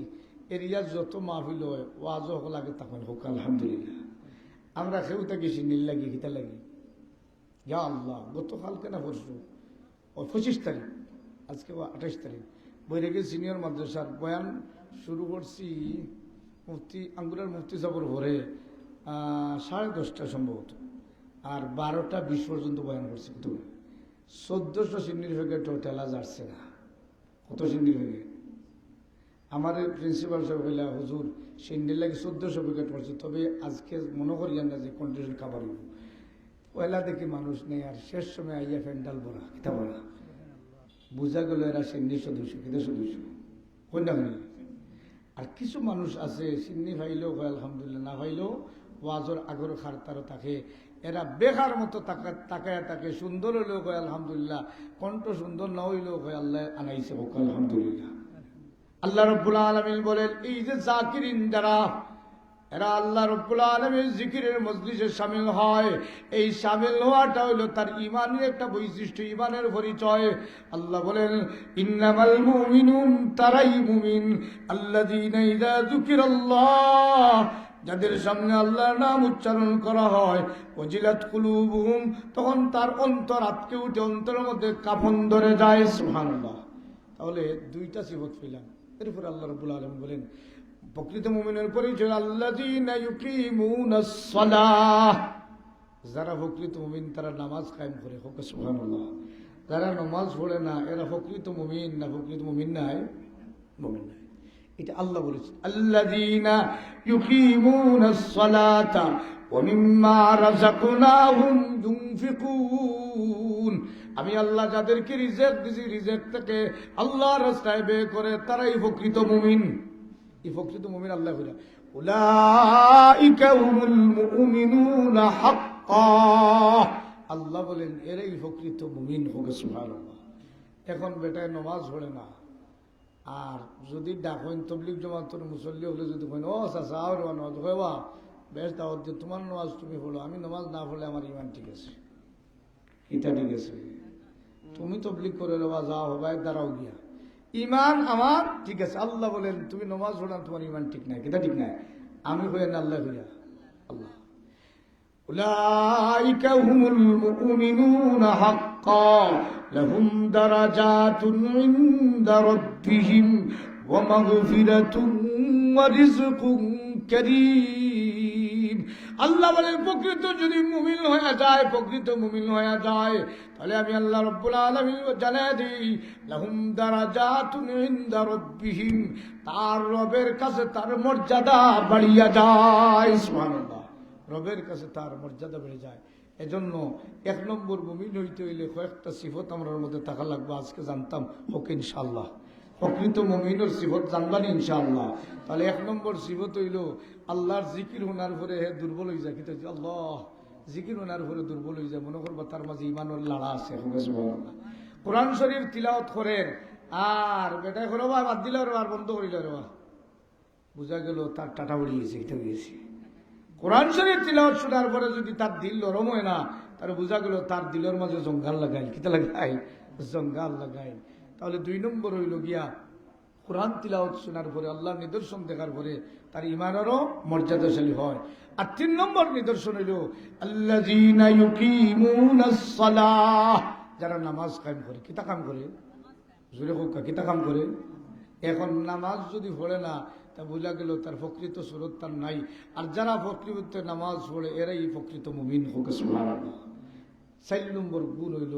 এরিয়ার যত মাহফিল হয় ওয়াজ লাগে তখন হোক আলহামদুলিল্লাহ। আমরা কেউ থাকি সিন্নিল লাগি, গীতা লাগি, ইয়া আল্লাহ। গতকালকে না পরশু 25 তারিখ, আজকে 28 তারিখ, বৈরাগী সিনিয়র মাদ্রাসার বয়ান শুরু করছি। মুফতি আঙ্গুরের মুফতি সাহেবের ভোরে 10:30 সম্ভবত, আর 12টা 20 পর্যন্ত বয়ান করছি। তো 1400 সিন্নির ভেগে টোটাল যাচ্ছে না। কত সিন্নির ভেগে? আমার প্রিন্সিপাল সাহেব বললা হুজুর সিন্নির লাগে 1400 উইকেট পড়ছে, তবে আজকে মনে করি না যে কন্ডিশন খাবার হইব। পয়লা দেখি মানুষ নেই, আর শেষ সময় আইয়া ফ্যান্ডাল ভরা, কিতা ভরা। বোঝা গেল এরা সিন্নি সদস্য, কিতা সদস্য কন্যা হয়নি। আর কিছু মানুষ আছে সিন্নি ভাইলেও হয় আলহামদুলিল্লাহ, না ভাইলেও ওয়াজর আগর খারতারও থাকে। এরা বেকার মতো তাকায় তাকে, সুন্দর হইলেও হয় আলহামদুলিল্লাহ, কণ্ঠ সুন্দর না হইলেও হয় আল্লাহ আনাইছে হোক আলহামদুলিল্লাহ। আল্লাহ রাব্বুল আলামিন বলেন এই যে জাকিরিন যারা, এরা আল্লাহ রাব্বুল আলামিনের জিকিরের মজলিসে শামিল হয়। এই শামিল হওয়াটা হলো তার ইমানের একটা বৈশিষ্ট্য, ইমানের পরিচয়। আল্লাহ বলেন ইন্নামাল মুমিনুন, তারাই মুমিন আল্লাযীনা ইযা যুকিরাল্লাহ, যাদের সামনে আল্লাহর নাম উচ্চারণ করা হয়, ওয়াজিলাত কুলুবুহুম, তখন তার অন্তর আটকে উঠে, অন্তরের মধ্যে কাঁপন ধরে যায়। সুবহানাল্লাহ। তাহলে 2টা সিফত পেলাম। এরপর আল্লাহ রাব্বুল আলামিন বলেন প্রকৃত মুমিনের পরিচয় আল্লাযীনা ইউকিমুনাস সালাহ, যারা প্রকৃত মুমিন তারা নামাজ কায়েম করে। হোক সুবহানাল্লাহ। যারা নামাজ পড়ে না এরা প্রকৃত মুমিন না, প্রকৃত মুমিন নাই, মুমিন নাই। এটা আল্লাহ বলেছেন আল্লাযীনা ইউকিমুনাস সালাতা ওয়া মিম্মা রাযাকনাহুম ইউনফিকুন। আমি আল্লাহ যাদেরকে রিজিক দিয়েছি, রিজিক থেকে আল্লাহর রাস্তায় ব্যয় করে, তারাই প্রকৃত মুমিন। এই প্রকৃত মুমিন আল্লাহ বলে উলাইকা হুমুল মুমিনুনা হাক্কা। আল্লাহ বলেন এরাই প্রকৃত মুমিন। হোক সুবহানাল্লাহ। এখন বেটায় নামাজ পড়ে না, আর যদি ডাকেন তবলিগ জামাতের মুসল্লি হলে যদি কেন ও চাচা আর নামাজ হইবা বেশ দাওয়াত দিয়ে তোমার নামাজ তুমি পড়ো, আমি নামাজ না পড়লে আমার ইমান ঠিক আছে, এটা ঠিক আছে, তুমি তবলিগ করে দেওয়া যাও হবাই দাঁড়াও গিয়া, ইমান আমার ঠিক আছে। আল্লাহ বলেন তুমি নামাজ পড়া তোমার ইমান ঠিক নাই, এটা ঠিক নাই, আমি হইয়া না আল্লাহ হইয়া। আল্লাহ উলাইকা হুমুল মুমিনুনা হাক্কা লাহুম দারাজাতুন ইনদা রাব্বিহিম ওয়া মাগফিরাতুন ওয়া রিজকুন কারীম। আল্লাহ বলেন প্রকৃত যদি মুমিন হয়ে যায়, প্রকৃত মুমিন হয়ে যায়, তাহলে আমি আল্লাহ রাব্বুল আলামিন জানাই দিই লাহুম দারাজাতুন ইনদা রাব্বিহিম, তার রবের কাছে তার মর্যাদা বাড়িয়া যায়। সুবহানাল্লাহ। রবের কাছে তার মর্যাদা বেড়ে যায়। এজন্য 1 নম্বর মুমিন হইতে হইলে কয়েকটা সিফত আমার মধ্যে থাকা লাগবে। আজকে জানতাম হোক ইনশাআল্লাহ। প্রকৃত মুমিনের সিফত জানবানি ইনশাআল্লাহ। তাহলে 1 নম্বর সিফত হইল আল্লাহর জিকির হোনার পরে হে দুর্বল হয়ে যায়। কিন্তু আল্লাহ জিকির হোনার পরে দুর্বল হয়ে যায়, মনে করবা তার মাঝে ইমানের লাড়া আছে। কোরআন শরীফ তিলাওয়াত করেন আর বেটাই করো বা বাদ দিল আর বন্ধ করিল রে, বুঝা গেল তার টাটা উড়িয়ে গেছে, এটা গিয়েছে। কোরআন শরীফ তিলাওয়াত শোনার পরে যদি তার দিল নরম হয় না, তাহলে বুঝা গেল তার দিলের মাঝে জঙ্গাল লাগাই, কিতা লাগাই, জঙ্গাল লাগাই। তাহলে 2 নম্বর হইল গিয়া কোরআন তিলাওয়াত শোনার পরে আল্লাহর নিদর্শন দেখার পরে তার ইমানেরও মর্যাদাশালী হয়। আর 3 নম্বর নিদর্শন হইল আল্লাযীনা ইউকিমুনাস সালাহ, যারা নামাজ কায়েম করে। কিতা কাম করে? জোরে হোক, কিতা কাম করে? এখন নামাজ যদি পড়ে না, তা বোঝা গেল তার প্রকৃত সুরত তার নাই। আর যারা প্রকৃত নামাজ পড়ে এরাই প্রকৃত মুমিন হোক। সুবহানাল্লাহ। 4 নম্বর গুণ হইল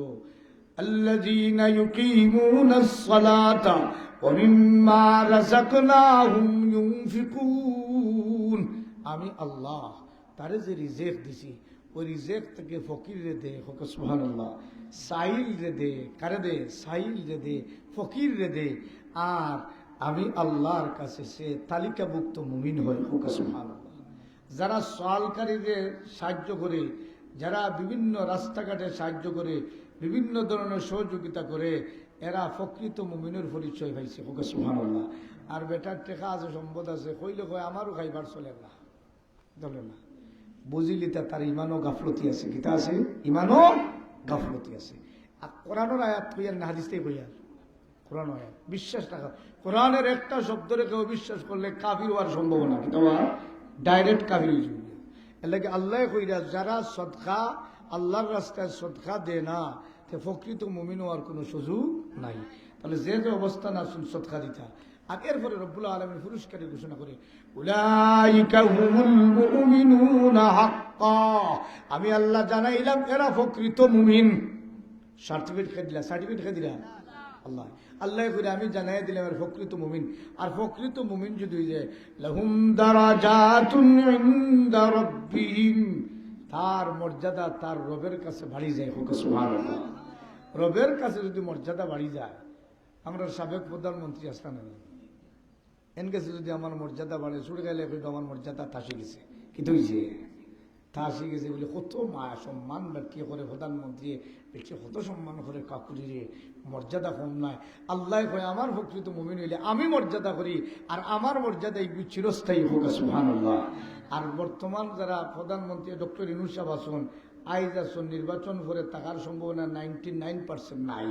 আল্লাযীনা ইউকিমুনাস সালাতা ওয়া মিম্মা রাযাকনাহুম ইউনফিকুন। আমি আল্লাহ তারে যে রিজিক দিছি, ওই রিজিক থেকে ফকিরে দে, হোক সুবহানাল্লাহ। সাইল রে দে, কারে দে? সাইল রে দে, ফকির রে দে। আর আমি আল্লাহর কাছে সে তালিকাভুক্ত মুমিন হয়, হোক সুবহানাল্লাহ। যারা সওয়ালকারীদের সাহায্য করে, যারা বিভিন্ন রাস্তাঘাটে সাহায্য করে, বিভিন্ন ধরনের সহযোগিতা করে, এরা প্রকৃত মুমিনের পরিচয় পাইছে, হোক সুবহানাল্লাহ। আর বেটার টেকা আছে, সম্পদ আছে, কইলে কয় আমারও খাইবার চলে না, চলে না। বুঝিলি তার ইমানও গাফলতি আছে। কিতা আছে? ইমানও গাফলতি আছে। আর কোরআনের আয়াত কইয়ার না, হাদিস থেকে কইয়ার? কোরআন আয়াত বিশ্বাস রাখা। কোরআনের একটা শব্দ রেখে বিশ্বাস করলে কাফির হওয়ার সম্ভাবনা, কিন্তু ডাইরেক্ট কাফির হয়ে যাবে। এর লাগে আল্লাহ কইরা যারা সদকা আল্লাহর রাস্তায় সদকা দেয় না, তে প্রকৃত মুমিন হওয়ার কোনো সুযোগ নাই। তাহলে যে যে অবস্থান আসুন সদকা দিতা। আর এরপরে রব্বুল আলামিন পুরস্কারের ঘোষণা করে উলাইকা হুমুল মুমিনুনা হাক্কা। আমি আল্লাহ জানাইলাম এরা প্রকৃত মুমিন। সার্টিফিকেট দিলা, সার্টিফিকেট দিলা আল্লাহ। আল্লাহ করে আমি জানাই দিলাম এর প্রকৃত মুমিন। আর প্রকৃত মুমিন যদি হয়ে যায় লাহুম দারাজাতুন ইনদা রাব্বিহিম, তার মর্যাদা তার রবের কাছে বাড়ি যায়, হোক সুবহানাল্লাহ। রবের কাছে যদি মর্যাদা বাড়ি যায়, আমরা সাবেক প্রধানমন্ত্রী আসলাম এন কাছে যদি আমার মর্যাদা বাড়ে, ছুটে গেলে কিন্তু আমার মর্যাদা তাসে গেছে। কিন্তু হয়েছে তাসে গেছে বলে কত মায়া সম্মান ব্যক্তি করে প্রধানমন্ত্রী, ব্যক্তি কত সম্মান করে কাকুরিরে, মর্যাদা কম নয়। আল্লাহ কয় আমার প্রকৃত মুমিন হইলে আমি মর্যাদা করি, আর আমার মর্যাদা এই চিরস্থায়ী, হোক সুবহানাল্লাহ। আর বর্তমান যারা প্রধানমন্ত্রী ডক্টর ইউনূস সাহেব আসুন, আইজ আসুন, নির্বাচন করে থাকার সম্ভাবনা 99% নাই,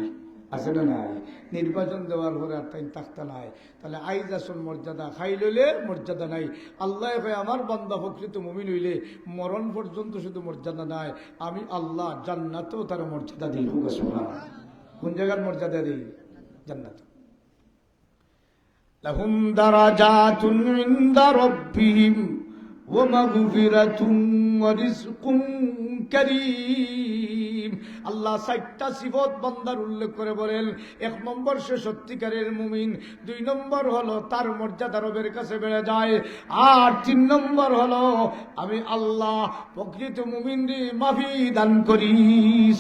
আছে না নাই? নির্বাচন দেওয়ার পরে আর তাই থাকতে নাই। তাহলে আইজ আসন মর্যাদা, খাই লইলে মর্যাদা নাই। আল্লাহ কয় আমার বান্দা প্রকৃত মুমিন হইলে মরণ পর্যন্ত শুধু মর্যাদা নাই, আমি আল্লাহ জান্নাতেও তার মর্যাদা দিই, হোক সুবহানাল্লাহ। কোন জায়গার মর্যাদা দিই? জান্নাত। লাহুম দারাজাতুন ইনদা রাব্বিহিম ওয়া মাগফিরাতুন ওয়া রিজকুন কারীম। আল্লাহ 4টা সিফত বান্দার উল্লেখ করে বলেন। 1 নম্বর সে সত্যিকারের মুমিন, 2 নম্বর হলো তার মর্যাদা রবের কাছে বেড়ে যায়, আর 3 নম্বর হলো আমি আল্লাহ প্রকৃত মুমিনদের মাফি দান করি।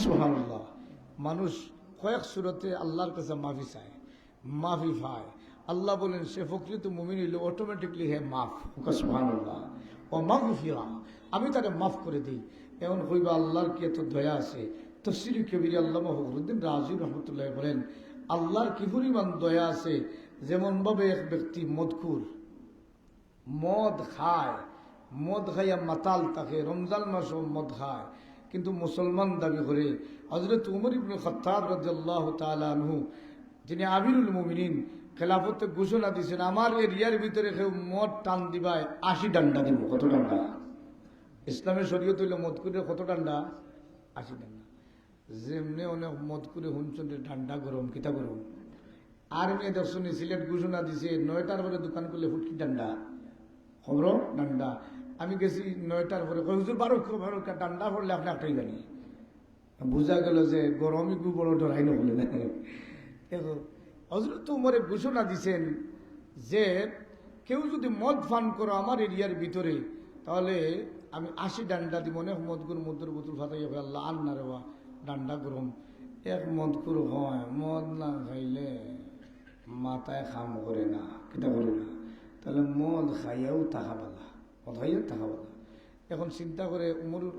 সুবহানাল্লাহ। মানুষ কয়েক সুরতে আল্লাহর কাছে মাফি চায়, মাফি পায়। আল্লাহ বলেন সে প্রকৃত মুমিন হইলে অটোমেটিকলি হে মাফ, সুবহানাল্লাহ। ও মাগফিরা, আমি তাকে মাফ করে দিই। এখন কইবা আল্লাহর কি এত দয়া আছে? তাফসীর কবির আল্লামা ফখরুদ্দিন রাজি রহমতুল্লাহ বলেন আল্লাহর কি পরিমাণ দয়া আছে। যেমন ভাবে এক ব্যক্তি মদখুর, মদ খায়, মদ খাইয়া মাতাল থাকে, রমজান মাসও মদ খায়, কিন্তু মুসলমান দাবি করে। হযরত উমর ইবনে খাত্তাব রাদিয়াল্লাহু তাআলা আনহু, যিনি আমিরুল মুমিনিন, খেলাফতে ঘোষণা দিয়েছেন আমার এরিয়ার ভিতরে কেউ মদ টান দিবায় 80 ডান্ডা দিব। কত ডান্ডা? ইসলামের শরীয়ত হইলে মদ করে কত ডান্ডা? 80 ডান্ডা। যেমনি অনেক মদ করে শুনছেন ডান্ডা গরম, কিতা গরম। আর মেয়ে দর্শনী সিলেট ঘোষণা দিছে 9টার পরে দোকান করলে ফুটকি ডান্ডা, খবর ডান্ডা। আমি গেছি 9টার পরে, হুজুর 12 ডান্ডা পড়লে আপনি একটাই জানি। বোঝা গেল যে গরমই খুব বড় ডরাই নহলে না। হযরত উমরে ঘোষণা দিছেন যে কেউ যদি মদ পান করো আমার এরিয়ার ভিতরে, তাহলে আমি 80 ডান্ডা দিব। অনেক মদগুর মধ্যের বোতল ফাটাইয়া আল্লাহ আন্না রেবা ডান্ডা গরম। এক মদকুর হয়, মদ না খাইলে মাথায় খাম করে না, কিতা করে না, তাহলে মদ খাইয়াও থাকা পালা, মদ খাইয়াও থাকা পালা। এখন চিন্তা করে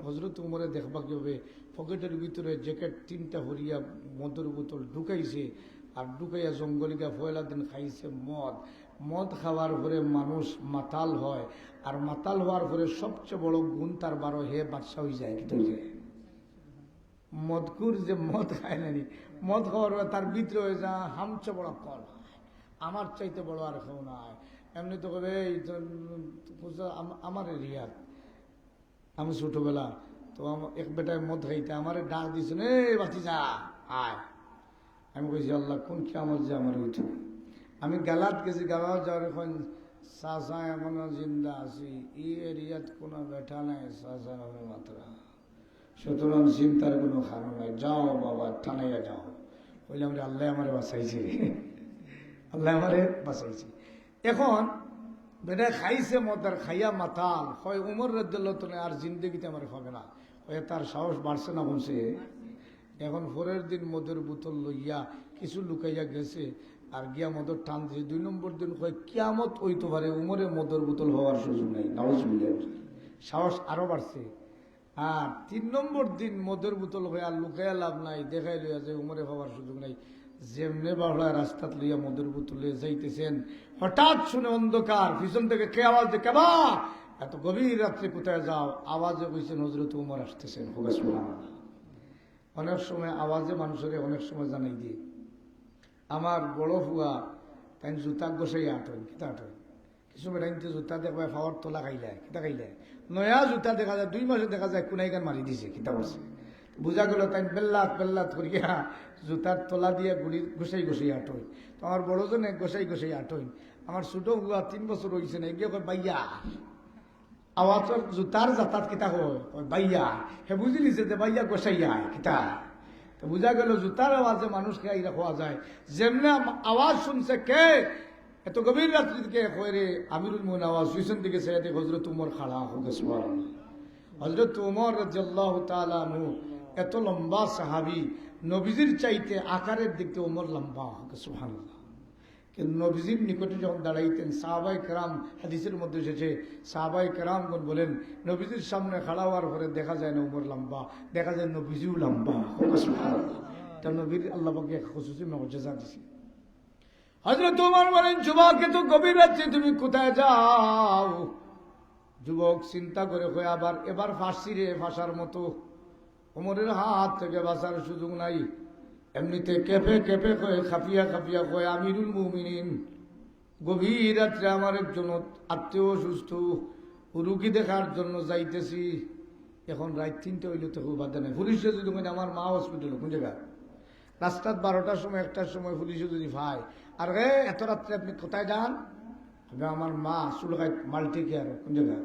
হজরত উমরে দেখবা কি হবে, পকেটের ভিতরে জ্যাকেট 3টা হরিয়া মদের বোতল ঢুকাইছে, আর ঢুকাইয়া জঙ্গলিকা পয়লা দিন খাইছে মদ। মদ খাওয়ার পরে মানুষ মাতাল হয়, আর মাতাল হওয়ার পরে সবচেয়ে বড় গুণ তার 12 হে বাদশা হয়ে যায়। কিন্তু মদকুর যে মদ খায় নানি, মদ খাওয়ার পরে তার ভিতরে হয়ে যায় হামচে বড় কল, আমার চাইতে বড় আর কেউ নাই। এমনি তো কবে আমার এরিয়ার, আমি ছোটবেলা তো এক বেটায় মদ খাইতে আমার ডাক দিয়েছেন, এ বাতি যা আয়। আমি কইছি আল্লাহ কোন কিয়ামত যে আমার হইতো। আমি গালাত গেছি, গালাত যাওয়ার এখন চাচা এখনো জিন্দা আছি, এই এরিয়াত কোনো বেটা নাই, চাচা নামে মাত্রা, সুতরাং চিন্তার কোনো কারণ নাই, যাও বাবা টানাইয়া যাও। বললাম রে আল্লাহ আমারে বাঁচাইছে, আল্লাহ আমারে বাঁচাইছে। এখন বেটা খাইছে মদ আর খাইয়া মাতাল হয়, উমর রাদিয়াল্লাহু তাআলা আর জিন্দগিতে আমার হবে না, হয় তার সাহস বাড়ছে না কমছে। এখন পরের দিন মদের বোতল লইয়া কিছু লুকাইয়া গেছে, আর গিয়া মদর টান দিয়েছে। 2 নম্বর দিন কয় কিয়ামত হইতে পারে, উমরে মদের বোতল হওয়ার সুযোগ নাই, নাউজুবিল্লাহ, সাহস আরো বাড়ছে। আর 3 নম্বর দিন মদের বোতল হয়ে আর লুকাইয়া লাভ নাই, দেখাই লইয়া যে উমরে হওয়ার সুযোগ নাই। যেমনে বাংলায় রাস্তাত লইয়া মদের বোতল লইয়া যাইতেছেন, হঠাৎ শুনে অন্ধকার, পিছন থেকে কে আওয়াজ দে, কেবা এত গভীর রাত্রে কোথায় যাও? আওয়াজে কইছেন হযরত উমর আসতেছেন। সুবহানাল্লাহ। অনেক সময় আওয়াজে মানুষের অনেক সময় জানাই দিয়ে। আমার বড় ফুয়া তাই জুতা গোসাইয়া আটন, কিতা আটন, কিছু বেড়াইতে জুতা দেখবা ফাওয়ার তোলা খাইলে, কিতা খাইলে, নয়া জুতা দেখা যায় 2 মাসে দেখা যায় কোনাই গান মারি দিছে, কিতা করছে বুঝা গেল। তাই বেল্লাত বেল্লাত করিয়া জুতার তোলা দিয়ে গুড়ি গোসাই গোসাই আটই। তো আমার বড়জনে গোসাই গোসাই আটই। আমার ছোট ফুয়া 3 বছর হয়েছে না, এগিয়ে কয় বাইয়া, আওয়াজের জুতার যাতাত কিতা হয় বাইয়া, হে বুঝি নিছে যে বাইয়া গোসাইয়া কিতা। তো বুঝা গেল জুতার আওয়াজে মানুষকে আইরা খোয়া যায়। যেমনে আওয়াজ শুনছে কে এত গভীর রাত্রিকে কয়ে আমিরুল মুমিনিন আওয়াজ শুনছেন দিকে সৈয়দ হযরত উমর খাড়া হোক। সুবহানাল্লাহ। হযরত উমর রাদিয়াল্লাহু তাআলা আনহু এত লম্বা সাহাবী, নবীজির চাইতে আকারের দিক থেকে উমর লম্বা হোক। সুবহানাল্লাহ। কিন্তু নবীজির নিকটে যখন দাঁড়াইতেন সাহাবায়ে কেরাম, হাদিসের মধ্যে এসেছে সাহাবায়ে কেরামগণ বলেন নবীজির সামনে খাড়া হওয়ার পরে দেখা যায় না উমর লম্বা, দেখা যায় নবীজিও লম্বা। সুবহানাল্লাহ। এটা নবীর আল্লাহ পাক এক খুশুসি মুআজিজা দিয়েছে। হযরত উমর বলেন, যুবক এত গভীর রাতে তুমি কোথায় যাও? যুবক চিন্তা করে কয় এবার ফাঁসি রে, ফাঁসার মতো। উমরের হাত থেকে বাঁচার সুযোগ নাই। এমনিতে কেঁপে কেঁপে কয়ে খাপিয়া খাপিয়া কয়ে, আমিরুল মুমিনিন, গভীর রাত্রে আমার একজন আত্মীয় অসুস্থ, রুগী দেখার জন্য যাইতেছি। এখন রাত 3টে হইলে তো খুব বাধা নাই। পুলিশে যদি আমার মা হসপিটালে কোন জায়গা, রাস্তার 12টার সময় 1টার সময় পুলিশে যদি ভাই, আর এত রাত্রে আপনি কোথায় যান? আমার মা চুলকায় মাল্টি কেয়ার। কোন জায়গা?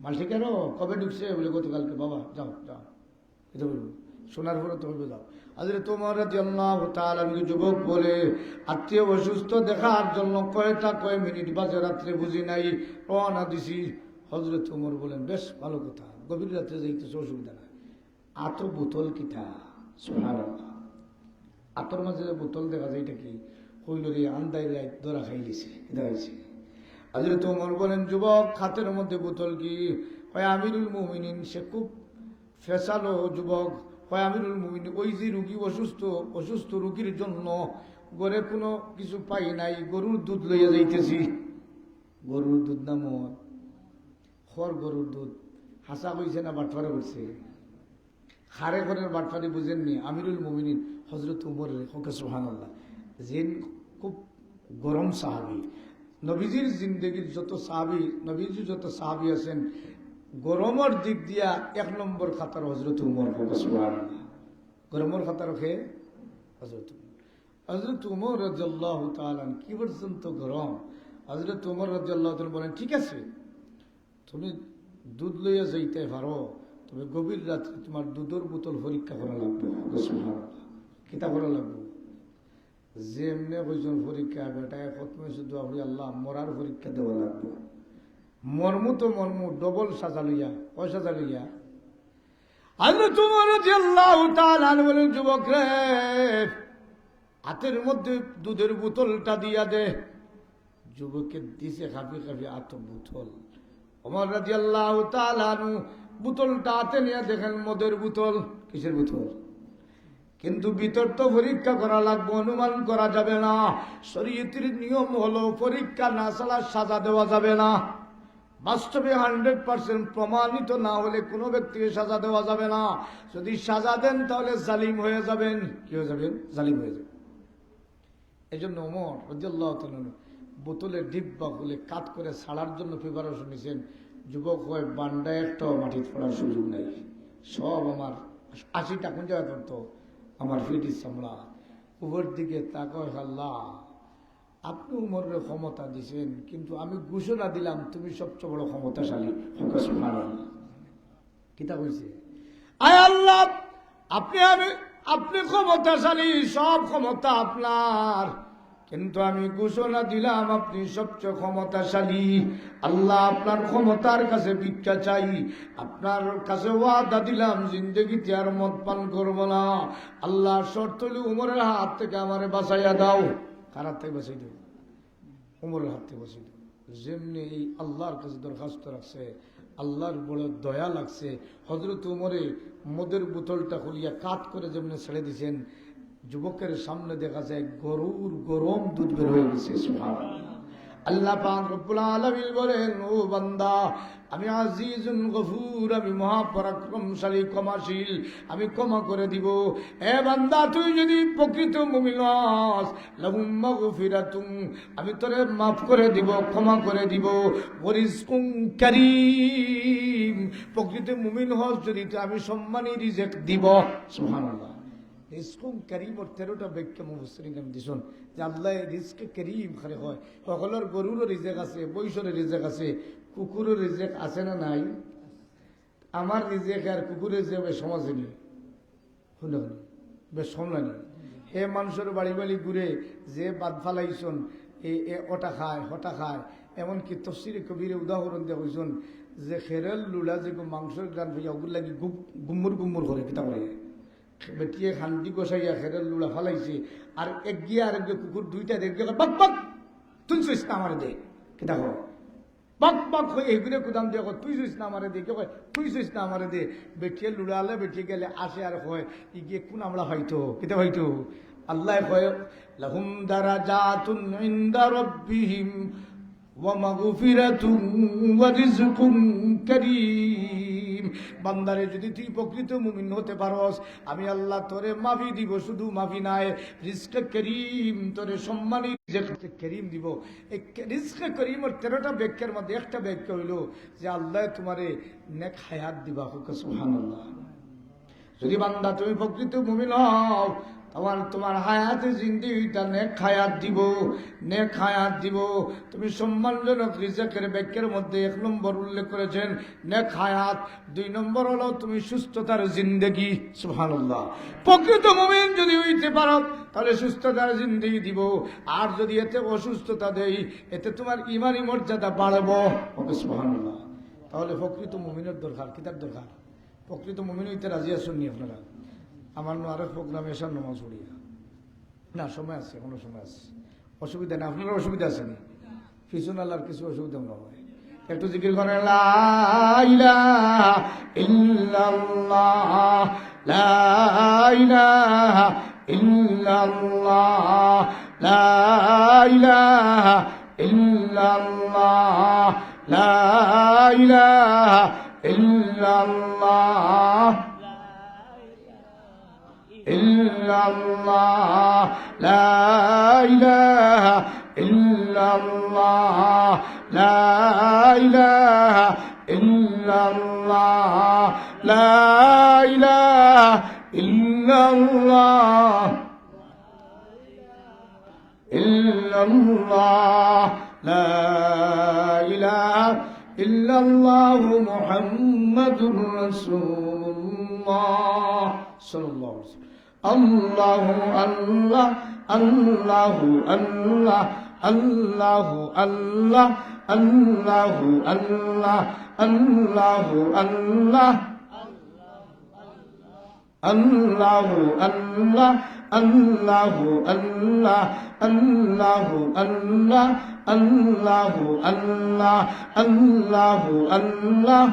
মাল্টি কেয়ারও কবে ঢুকছে বলে গতকালকে। বাবা যাও যাও, এটা বলবো শোনার পরে তো বলবো যাও। হযরত উমর রাদিয়াল্লাহু তাআলা যুবক বলে, আত্মীয় অসুস্থ দেখার জন্য কয় মিনিট বাজে রাত্রে বুঝি নাই, রওনা দিছি। হযরত উমর বলেন, বেশ ভালো কথা, গভীর রাত্রে যাইতেছে, অসুবিধা নাই। আতো বোতল কিটা? সুবহানাল্লাহ। আতর মাঝে বোতল দেখা যায়, এটা কি হইল রে? আন্দাই রাত ধরা খাইলিছে, দেখাইছে। হযরত উমর বলেন, যুবক খাতের মধ্যে বোতল কি? হয় আমিরুল মুমিনিন। সে খুব ফেসালো যুবক। হয় আমিরুল মুমিনিন, ওই যে রুগী অসুস্থ রুগীর জন্য ঘরে কোনো কিছু পাই নাই, গরুর দুধ লইয়া যাইতেছি। গরুর দুধ না মদ? খর গরুর দুধ। হাসা কইছে না বাটফারে করছে? খারে ঘরের বাটফারি বুঝেননি আমিরুল মুমিনিন হযরত উমর। সুবহানাল্লাহ। যে খুব গরম সাহাবী, নবীজির জিন্দগির যত সাহাবী, নবীজির যত সাহাবী আছেন, গরমের দিক দিয়া 1 নম্বর খাতার হযরত উমর। সুবহানাল্লাহ। গরমের খাতার খে হযরত উমর রাদিয়াল্লাহু তাআলা। কি পর্যন্ত গরম? হযরত উমর রাদিয়াল্লাহু তাআলা বলেন, ঠিক আছে তুমি দুধ লইয়া যাইতে পারো, তবে গভীর রাত্রে তোমার দুধের বোতল পরীক্ষা করা লাগবে। সুবহানাল্লাহ। কিতা করা লাগবে? যে এমনি কইজন পরীক্ষা বেটায় খতমে শুধু আপনি আল্লাহ মরার পরীক্ষা দেওয়া লাগবে। মর্মু তো মর্মু, ডবল সাজা লইয়া, সাজা লইয়া। হযরত উমর রাদিয়াল্লাহু তাআলা বলেন, যুবক রে, হাতের মধ্যে দুধের বোতলটা দিয়া দে। যুবকের দিছে খাপি খাপি আত বোতল। ওমর রাদিয়াল্লাহু তাআলা আনহু বোতলটা হাতে নিয়ে দেখেন মদের বোতল। কিসের বোতল? কিন্তু ভিতর তো পরীক্ষা করা লাগবে, অনুমান করা যাবে না। শরীয়তের নিয়ম হলো পরীক্ষা না ছাড়া সাজা দেওয়া যাবে না। বাস্তবে 100% প্রমাণিত না হলে কোনো ব্যক্তিকে সাজা দেওয়া যাবে না। যদি সাজা দেন তাহলে জালিম হয়ে যাবেন। কি হয়ে যাবেন? জালিম হয়ে যাবেন। এই জন্য ওমর রাদিয়াল্লাহু তাআলা বোতলের ডিব্বা খুলে কাট করে ছাড়ার জন্য প্রিপারেশন নিয়েছেন। যুবক হয়ে বান্ডায় একটাও মাটি পড়ার সুযোগ নেই। সব আমার 80 টাকা জায়গা ধরতো আমার ফিটির চামড়া। উপর দিকে তাকায়, আল্লাহ আপনি উমরের ক্ষমতা দিছেন, কিন্তু আমি ঘোষণা দিলাম তুমি সবচেয়ে বড় ক্ষমতাশালী। কিতা কইছে? আয় আল্লাহ, আপনি ক্ষমতাশালী, সব ক্ষমতা আপনার, কিন্তু আমি ঘোষণা দিলাম আপনি সবচেয়ে ক্ষমতাশালী। আল্লাহ আপনার ক্ষমতার কাছে ভিক্ষা চাই। আপনার কাছে ওয়াদা দিলাম জিন্দগিতে আর মদ পান করবো না। আল্লাহ শর্ত হলে উমরের হাত থেকে আমারে বাঁচাইয়া দাও। কার হাত থেকে বাঁচাই দেব? উমরের হাত থেকে বাঁচাই দেব। যেমনি এই আল্লাহর কাছে দরখাস্ত রাখছে, আল্লাহর বড় দয়া লাগছে। হযরত উমরে মদের বোতলটা খুলিয়া কাট করে যেমনি ছেড়ে দিয়েছেন, যুবকের সামনে দেখা যায় গরুর গরম দুধ বের হয়ে গেছে। সুবহানাল্লাহ। আল্লাহ পাক রব্বুল আলামিন বলেন, ও বান্দা, আমি আজিজুন গফুর, আমি মহাপরাক্রমশালী, ক্ষমাশীল, আমি ক্ষমা করে দিব। এ বান্দা, তুই যদি প্রকৃত মুমিন হস, লাহুম মাগফিরাতুন, আমি তোরে মাফ করে দিব, ক্ষমা করে দিব। ওয়া রিজকুন কারীম, প্রকৃত মুমিন হস যদি তো আমি সম্মানী রিজিক দিব। সুবহানাল্লাহ। রিজকুন কারীম ওর 13টা ব্যাখ্যা মুফাসসিরিন আমি দিছেন যে আল্লাহ রিজকে কারীম খালি হয়। সকলের গরুরও রিজিক আছে, বৈশরের রিজিক আছে, কুকুরের রিজিক আছে না নাই? আমার রিজিক আর কুকুরের যে বেশ সমাজে নেই, শুনে বেশ সমলানি। হে মানুষের বাড়ি বাড়ি ঘুরে যে বাদ ফালাইছন, ওটা খায় হটা খায়। এমনকি তফসিরে কবিরে উদাহরণ দেওয়া হয়েছেন যে খেরেল লুলা যে মাংসের গান ভাইয়া ওগুলো লাগি গুম্মুর গুম্মুর করে কিতা করে বেটিয়ে খান্দি গোসাইয়া খেরের লুড়া ফালাইছে, আর একগিয়ে আর একগে কুকুর দুইটা দেখবে বাক বাক তুই চইস না আমারে দে। কিতা কর? বাক বাক হয়ে এগুলো কুদাম দিয়ে তুই চইস না আমারে দে। কে কয় তুই চইস না আমারে দে? বেটিয়ে লুড়ালে বেটিয়ে গেলে আসে আর কয় ই গিয়ে কোন আমলা হয়তো কিতা হয়তো। আল্লাহ কয় লাহুম দারাজাতুন ইনদা রাব্বিহিম ওয়া মাগফিরাতুন ওয়া রিজকুন কারীম। বান্দারে যদি তুই প্রকৃত মুমিন হতে পারস, আমি আল্লাহ তোরে মাফি দিব। শুধু মাফি নাই, রিজকে কারীম, তোরে সম্মানী রিজকে কারীম দিব। এই রিজকে কারীমের 13টা ব্যাখ্যার মধ্যে একটা ব্যাখ্যা হইল যে আল্লাহ তোমারে নেক হায়াত দিবা। সুবহানাল্লাহ। যদি বান্দা তুমি প্রকৃত মুমিন হও, তোমার হায়াতে জিন্দেগিটা নেক হায়াত দিব, নেক হায়াত দিব। তুমি সম্মানজনক রিজিকের ব্যাখ্যার মধ্যে 1 নম্বর উল্লেখ করেছেন নেক হায়াত, 2 নম্বর হলো তুমি সুস্থতার জিন্দেগি। সুবহানাল্লাহ। প্রকৃত মুমিন যদি হইতে পারো তাহলে সুস্থতার জিন্দেগি দিব। আর যদি এতে অসুস্থতা দেই, এতে তোমার ইমানি মর্যাদা বাড়াবো। সুবহানাল্লাহ। তাহলে প্রকৃত মুমিনের দরকার, কিতাব দরকার। প্রকৃত মুমিন হইতে রাজি আছেন নি আপনারা? আমার আরো প্রোগ্রাম এসার নামাজ পড়িয়া না, সময় আছে, কোনো সময় আছে, অসুবিধা নেই। আপনার অসুবিধা আছে নি? পিছন আল্লাহর কিছু অসুবিধা না হয়। একটু জিকির করেন, লা ইলাহা ইল্লাল্লাহ, লা ইলাহা ইল্লাল্লাহ, লা ইলাহা ইল্লাল্লাহ, লা ইলাহা ইল্লাল্লাহ, ইল্লাল্লাহ, লা ইলাহা ইল্লাল্লাহ, লা ইলাহা ইল্লাল্লাহ, লা ইলাহা ইল্লাল্লাহ, ইল্লাল্লাহ, লা ইলাহা ইল্লাল্লাহ, মুহাম্মাদুর রাসূলুল্লাহ সাল্লাল্লাহু আলাইহি ওয়াসাল্লাম। আল্লাহু আল্লাহ, আল্লাহু আল্লাহ, আল্লাহু আল্লাহ, আল্লাহু আল্লাহ, আল্লাহু আল্লাহ, আল্লাহু আল্লাহ, আল্লাহু আল্লাহ আল্লাহু আল্লাহ আল্লাহু আল্লাহ আল্লাহু আল্লাহ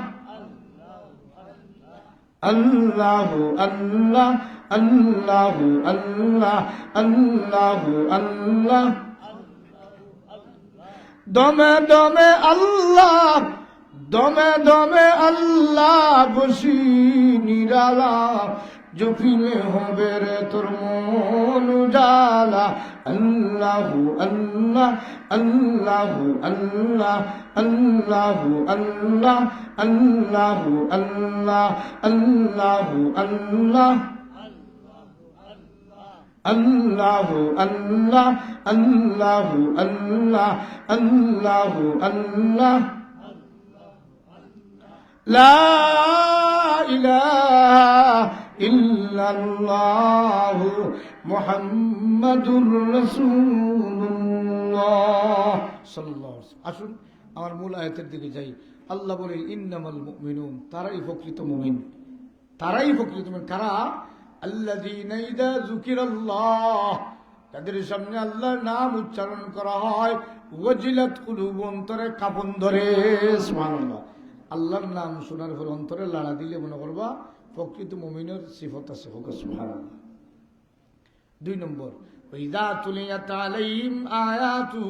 আল্লাহু আল্লাহ আল্লাহু আল্লাহ আল্লাহু আল্লাহ দমে দমে আল্লাহ দমে দমে আল্লাহ বসি নিরালা জপিলে হবে রে তোর মন উজালা আল্লাহু আল্লাহ আল্লাহু আল্লাহ আল্লাহু আল্লাহ আল্লাহু আল্লাহ আল্লাহু আল্লাহ আল্লাহু আল্লাহ আল্লাহু আল্লাহ আল্লাহু আল্লাহ লা ইলাহা ইল্লাল্লাহ মুহাম্মাদুর রাসূলুল্লাহ সাল্লাল্লাহু আলাইহি ওয়াসাল্লাম। আসুন আমার মূল আয়াতের দিকে যাই। আল্লাহ বলে ইন্নামাল মুমিনুন, তারাই প্রকৃত মুমিন। তারাই প্রকৃত মুমিন কারা? আল্লাযীনা ইযা যুকিরাল্লাহ, তাদের সামনে আল্লাহর নাম উচ্চারণ করা হয়, ওয়াজিলাত কুলুবুহুম, অন্তরে কাঁপন ধরে। সুবহানাল্লাহ। আল্লাহর নাম শোনার পর অন্তরে লাড়া দিলে মনে করবা প্রকৃত মুমিনের সিফত আছে। হোক সুবহানাল্লাহ। 2 নম্বর, ওয়াইযা তুলিয়াত আলাইহিম আয়াতু,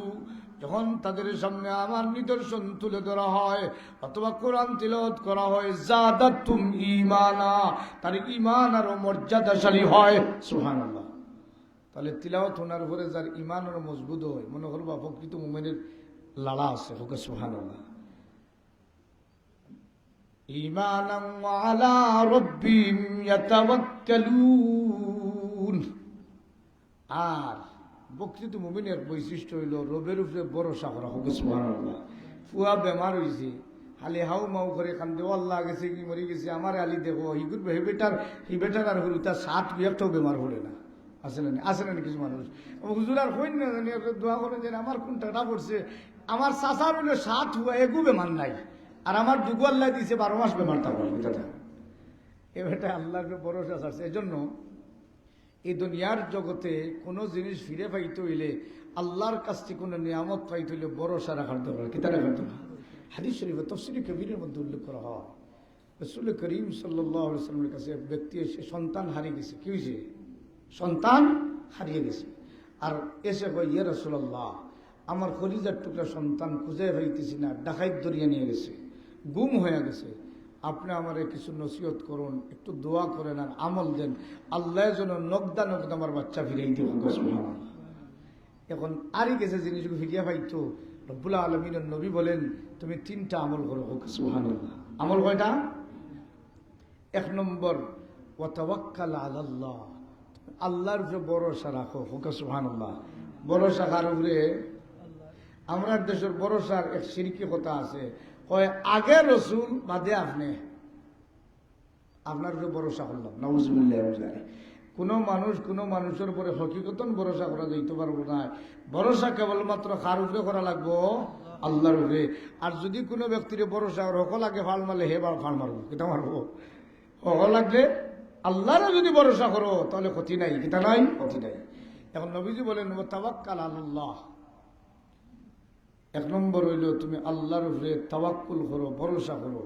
যখন তাদের সামনে আমার নিদর্শন তুলে ধরা হয় অথবা কোরআন তিলাওয়াত করা হয়, যাদাতুম ঈমানা, তার ঈমান আরো মর্যাদাশালী হয়। সুবহানাল্লাহ। তাহলে তিলাওয়াত শোনার পরে যার ঈমান আরো মজবুত হয়, মনে করবা প্রকৃত মুমিনের লাড়া আছে। হোক সুবহানাল্লাহ। ঈমানান আলা রাব্বিহিম ইয়াতাওয়াক্কালুন, আর প্রকৃত মুমিনের বৈশিষ্ট্য হইল রবের উপরে ভরসা করা। হোক সুবহানাল্লাহ। ফুয়া বেমার হয়েছে, খালি হাউ মাউ করে কান্দে, আল্লাহ গেছে কি মরি গেছে, আমার আলি দেখো হি বেটার আর হল তার 7 বিয়ারটাও বেমার হলে না। আসে না কিছু মানুষ হুজুর আর হইন না জানি দোয়া করেন যে আমার কোন টাকা পড়ছে, আমার চাচার হইলে 7 হুয়া এগু বেমার নাই, আর আমার দুগু আল্লাহ দিয়েছে 12 মাস বেমার থাকবে। এ বেটা আল্লাহর ভরসা ছাড়ছে। এই জন্য এই দুনিয়ার জগতে কোনো জিনিস ফিরে পাইতে হইলে, আল্লাহর কাছ থেকে কোনো নিয়ামত পাইতে হইলে ভরসা রাখার দরকার। কিতা রাখার দরকার? হাদিস শরীফে তাফসীরে কবীরের মধ্যে উল্লেখ করা হয়, রাসূল করিম সাল্লাল্লাহু আলাইহি ওয়াসাল্লামের কাছে এক ব্যক্তি এসে সন্তান হারিয়ে গেছে। কি হয়েছে? সন্তান হারিয়ে গেছে। আর এসে কয়, ইয়া রাসূলুল্লাহ, আমার কলিজার টুকরা সন্তান খুঁজে পাইতেছি না, ডাকাইত ধরিয়া নিয়ে গেছে, গুম হয়ে গেছে। আপনি আমারে কিছু নসিহত করুন, একটু দোয়া করেন আর আমল দেন, আল্লাহ যেন নগদা আমার বাচ্চা ফিরিয়ে দিব। এখন আরই গেছে জিনিসগুলো ফিরিয়া পাইতো। রব্বুল আলামিনের নবী বলেন, তুমি 3টা আমল করো। হোক সুবহানাল্লাহ। আমল কয়টা? 1 নম্বর, ওয়া তাওয়াক্কাল আলাল্লাহ, আল্লাহর উপরে ভরসা রাখো। হোক সুবহানাল্লাহ। ভরসা কার উপরে? আমরা দেশের ভরসার এক শিরকি কথা আছে, কয় আগে রসুল বাদে আপনি, আপনার উপরে ভরসা করলাম। নাউজুবিল্লাহ। কোনো মানুষের উপরে হকিকতন ভরসা করা যাইতে পারবো না। ভরসা কেবলমাত্র কার উপরে করা লাগবো? আল্লাহর উপরে। আর যদি কোনো ব্যক্তির ভরসা হক লাগে ফাল মারলে হে বা ফাল মারবো, কিতা মারবো? হক লাগলে আল্লাহরে যদি ভরসা করো তাহলে ক্ষতি নাই। কিতা নাই? ক্ষতি নাই। এখন নবীজি বলেন, ওয়া তাওয়াক্কাল আলাল্লাহ, 1 নম্বর হইল তুমি আল্লাহর উপরে তাওয়াক্কুল করো, ভরসা করো।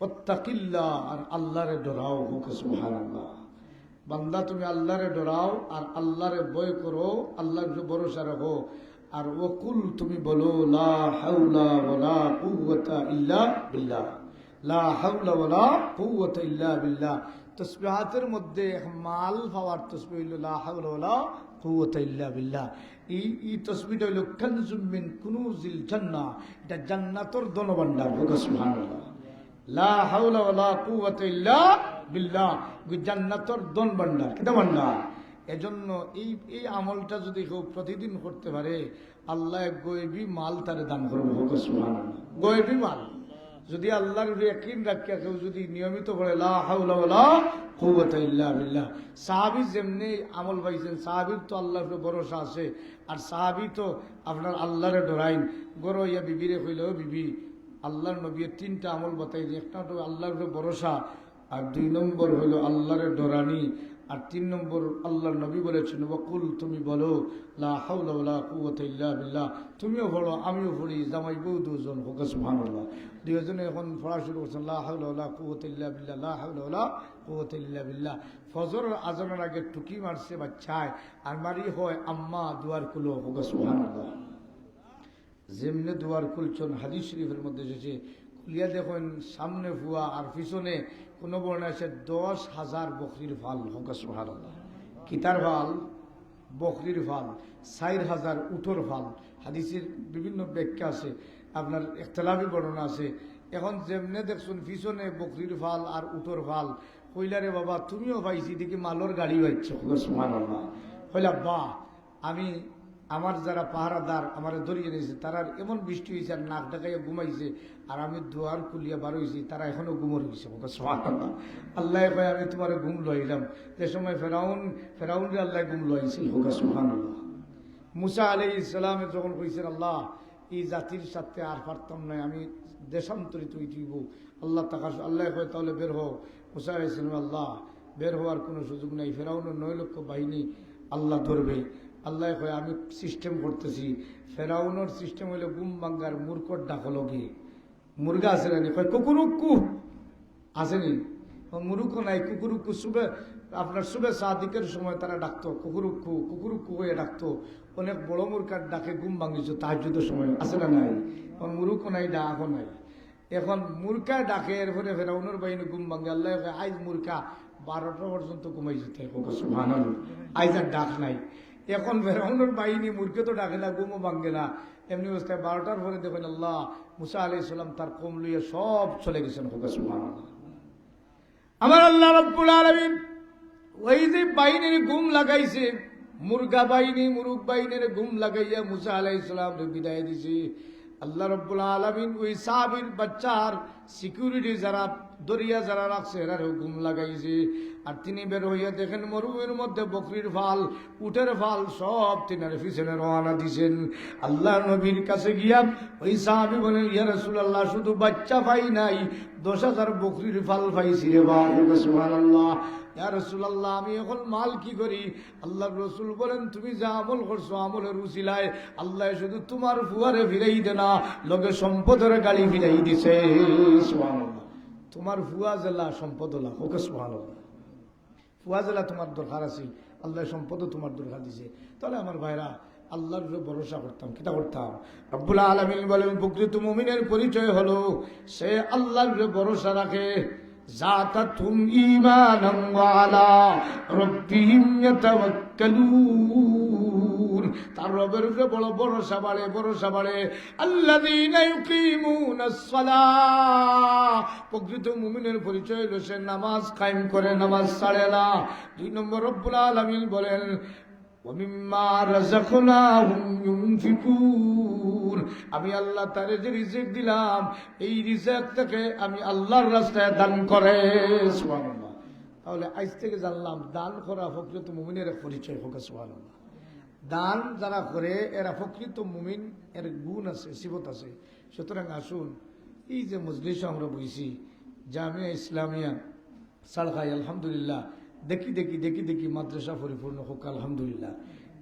ওয়াত্তাকিল্লাহ, আর আল্লাহরে ডরাও। হোক সুবহানাল্লাহ। বান্দা তুমি আল্লাহরে ডরাও আর আল্লাহরে ভয় করো, আল্লাহর উপরে ভরসা রাখো। আর ওয়াকুল, তুমি বলো, লা হাওলা ওয়ালা কুওয়াতা ইল্লা বিল্লাহ, লা হাওলা ওয়ালা কুওয়াতা ইল্লা বিল্লাহ। তাসবিহাতের মধ্যে মাল পাওয়ার তাসবিহ হইল লা হাওলা ওয়ালা কুওয়াতা ইল্লা বিল্লাহ। এই তাসবিহটা হইল কানজুম মিন কুনুজিল জান্নাহ, এটা জান্নাতের ধনভাণ্ডার। সুবহানাল্লাহ। লা হাওলা ওয়ালা কুওয়াতা ইল্লা বিল্লাহ, জান্নাতের ধনভাণ্ডার। কিটা ভাণ্ডার? এজন্য এই আমলটা যদি কেউ প্রতিদিন করতে পারে, আল্লাহ গয়বী মাল তারে দান করবে। সুবহানাল্লাহ। গয়বী মাল যদি আল্লাহর ইয়াকিন রাখিয়া কেউ যদি নিয়মিত করে, লা হাওলা ওয়ালা কুওয়াতা ইল্লা বিল্লাহ। সাহাবী যেমনি আমল পাইছেন, সাহাবীর তো আল্লাহর উপরে ভরসা আছে, আর সাহাবী তো আপনার আল্লাহরে ডরাইন। গরো ইয়া বিবিরে কইল, বিবি আল্লাহর নবীর 3টা আমল বাতাই, একটা তো আল্লাহর উপরে ভরসা, আর 2 নম্বর হইল আল্লাহরে ডরানি, আর 3 নম্বর আল্লাহর নবী বলেছেন ওয়াকুল, তুমি বলো লা হাওলা ওয়ালা কুওয়াতা ইল্লা বিল্লাহ। তুমিও পড়ো, আমিও পড়ি, জামাই বউ দুজন হোক সুবহানাল্লাহ। দুইজনে এখন পড়া শুরু করছেন লা হাওলা ওয়ালা কুওয়াতা ইল্লা বিল্লাহ, লা হাওলা ওয়ালা কুওয়াতা ইল্লা বিল্লাহ। ফজরের আজানের আগে টুকি মারছে বাচ্চায়, আর মারি হয় আম্মা দুয়ার খুলো হোক সুবহানাল্লাহ। যেমনে দুয়ার খুলছেন হাদিস শরীফের মধ্যে এসেছে, খুলিয়া দেখেন সামনে ফুয়া আর পিছনে কোনো বর্ণনা আছে 10,000 বকরির ফাল হোক সুবহানাল্লাহ। কিতার ফাল? বকরির ফাল। 4,000 উটর ফাল। হাদিসের বিভিন্ন ব্যাখ্যা আছে, আপনার ইখতিলাফি বর্ণনা আছে। এখন যেমনে দেখছেন পিছনে বকরির ফাল আর উটর ফাল, কইলারে বাবা তুমিও পাইছি দেখি মালর গাড়ি পাইছ হোক সুবহানাল্লাহ। কইলা বাহ, আমি আমার যারা পাহারাদার আমার ধরিয়ে নিয়েছে তারা এমন বৃষ্টি হয়েছে আর নাক ডাকাইয়া ঘুমাইছে, আর আমি দুয়ার খুলিয়া বার হয়েছি, তারা এখনো ঘুমর হয়েছে। আল্লাহ কয় আমি তোমার ঘুম লইলাম। যে সময় ফেরাউনরে আল্লাহ ঘুম লইছিল হোক সুবহানাল্লাহ। মুসা আলাইহিস সালামে যখন কইছেন আল্লাহ এই জাতির সাথে আর পারতাম নয়, আমি দেশান্তরিত হইব, আল্লাহ তাকাশ আল্লাহ কয় তাহলে বের হও। মুসা আলাইহিস সালাম আল্লাহ বের হওয়ার কোনো সুযোগ নাই, ফেরাউনের 9 লক্ষ বাহিনী আল্লাহ ধরবে। আল্লাহ কয় আমি সিস্টেম করতেছি। ফেরাউনের সিস্টেম হইলে গুম বাঙ্গার মূর্খর ডাক হলো কি মুরগা আছে না? কয় কুকুরুক্কু আসেনি, মুরুক্কু নাই, কুকুরুক্কু শুবে আপনার শুবে সাদিকের সময় তারা ডাকতো কুকুরুক্কু কুকুরুক্কু হয়ে ডাকতো। অনেক বড় মুরগার ডাকে ঘুম ভাঙিয়েছ তাহাজ্জুদের সময়, আছে না নাই? এখন মুরুক্কু নাই, ডাকও নাই। এখন মুরগা ডাকে, এরপরে ফেরাউনের বাহিনী ঘুম ভাঙে। আল্লাহ আইজ মুরগা 12টা পর্যন্ত ঘুমাইছে, আইজ আর ডাক নাই। এখন ফেরাউনের বাহিনী মুরগে তো ডাকে না, ঘুমও ভাঙ্গে না। এমনি অবস্থায় 12টার পরে দেখেন আল্লাহ মুসা আলাইহিস সালাম তার কওম লইয়া সব চলে গেছেন হোক সুবহানাল্লাহ। আমার আল্লাহ রাব্বুল আলামিন ওই যে বাহিনীর ঘুম লাগাইছে, মুরগা বাহিনী মুরুগ বাহিনীর ঘুম লাগাইয়া মুসা আলাইহিস সালামকে বিদায় দিছে। আল্লাহ রাব্বুল আলামিন ওই সাহাবীর বাচ্চার সিকিউরিটি যারা দরিয়া যারা রাখছে এরারও ঘুম লাগাইছে। আর তিনি বের হইয়া দেখেন মরুভূমির মধ্যে বকরির ফাল উটের ফাল সব তিনার পিছনে রওনা দিছেন। আল্লাহ নবীর কাছে গিয়া ওই সাহাবী বলেন ইয়া রাসূলুল্লাহ শুধু বাচ্চা পাই নাই, 10,000 বকরির ফাল পাইছি রে বাবা সুবহানাল্লাহ। ইয়া রাসূলুল্লাহ আমি এখন মাল কি করি? আল্লাহর রাসূল বলেন তুমি যা আমল করছো আমলের উসিলায় আল্লাহ শুধু তোমার ফুয়ারে ফিরাই দে না, লগে সম্পদের গাড়ি ফিরাই দিছে সুবহানাল্লাহ। তোমার ফুয়া জেলা সম্পদ হলা ওকে সুবহানাল্লাহ। ফুয়া জেলা তোমার দরকার আছে, আল্লাহ সম্পদও তোমার দরকার দিছে। তাহলে আমার ভাইরা আল্লাহর উপরে ভরসা করতাম, কিতা করতাম? রব্বুল আলামিন বলেন প্রকৃত মুমিনের পরিচয় হলো সে আল্লাহর উপরে ভরসা রাখে। জাতাতুম ঈমানান ওয়া আলা রাব্বিহিম ইয়াতাওয়াক্কালুন, তার রবের উপরে বড় ভরসা বাড়ে। আল্লাযীনা ইউকিমুনাস সালাহ, প্রকৃত মুমিনের পরিচয় হলো সে নামাজ কায়েম করে, নামাজ ছাড়ে না। 2 নম্বর রব্বুল আলামিন বলেন ওয়ামিম্মা রাযাকনাহুম ইউনফিকুন, আমি আল্লাহ তারে যে রিজিক দিলাম এই রিজিক থেকে আমি আল্লাহর রাস্তায় দান করে সুবহানাল্লাহ। তাহলে আজ থেকে জানলাম দান করা প্রকৃত মুমিনের পরিচয় হোক সুবহানাল্লাহ। দান যারা করে এরা প্রকৃত মুমিন, এর গুণ আছে, সিফত আছে। সুতরাং আসুন এই যে মজলিসে আমরা বইছি জামিয়া ইসলামিয়া সালখাই আলহামদুলিল্লাহ, দেখি মাদ্রাসা পরিপূর্ণ হোক আলহামদুলিল্লাহ।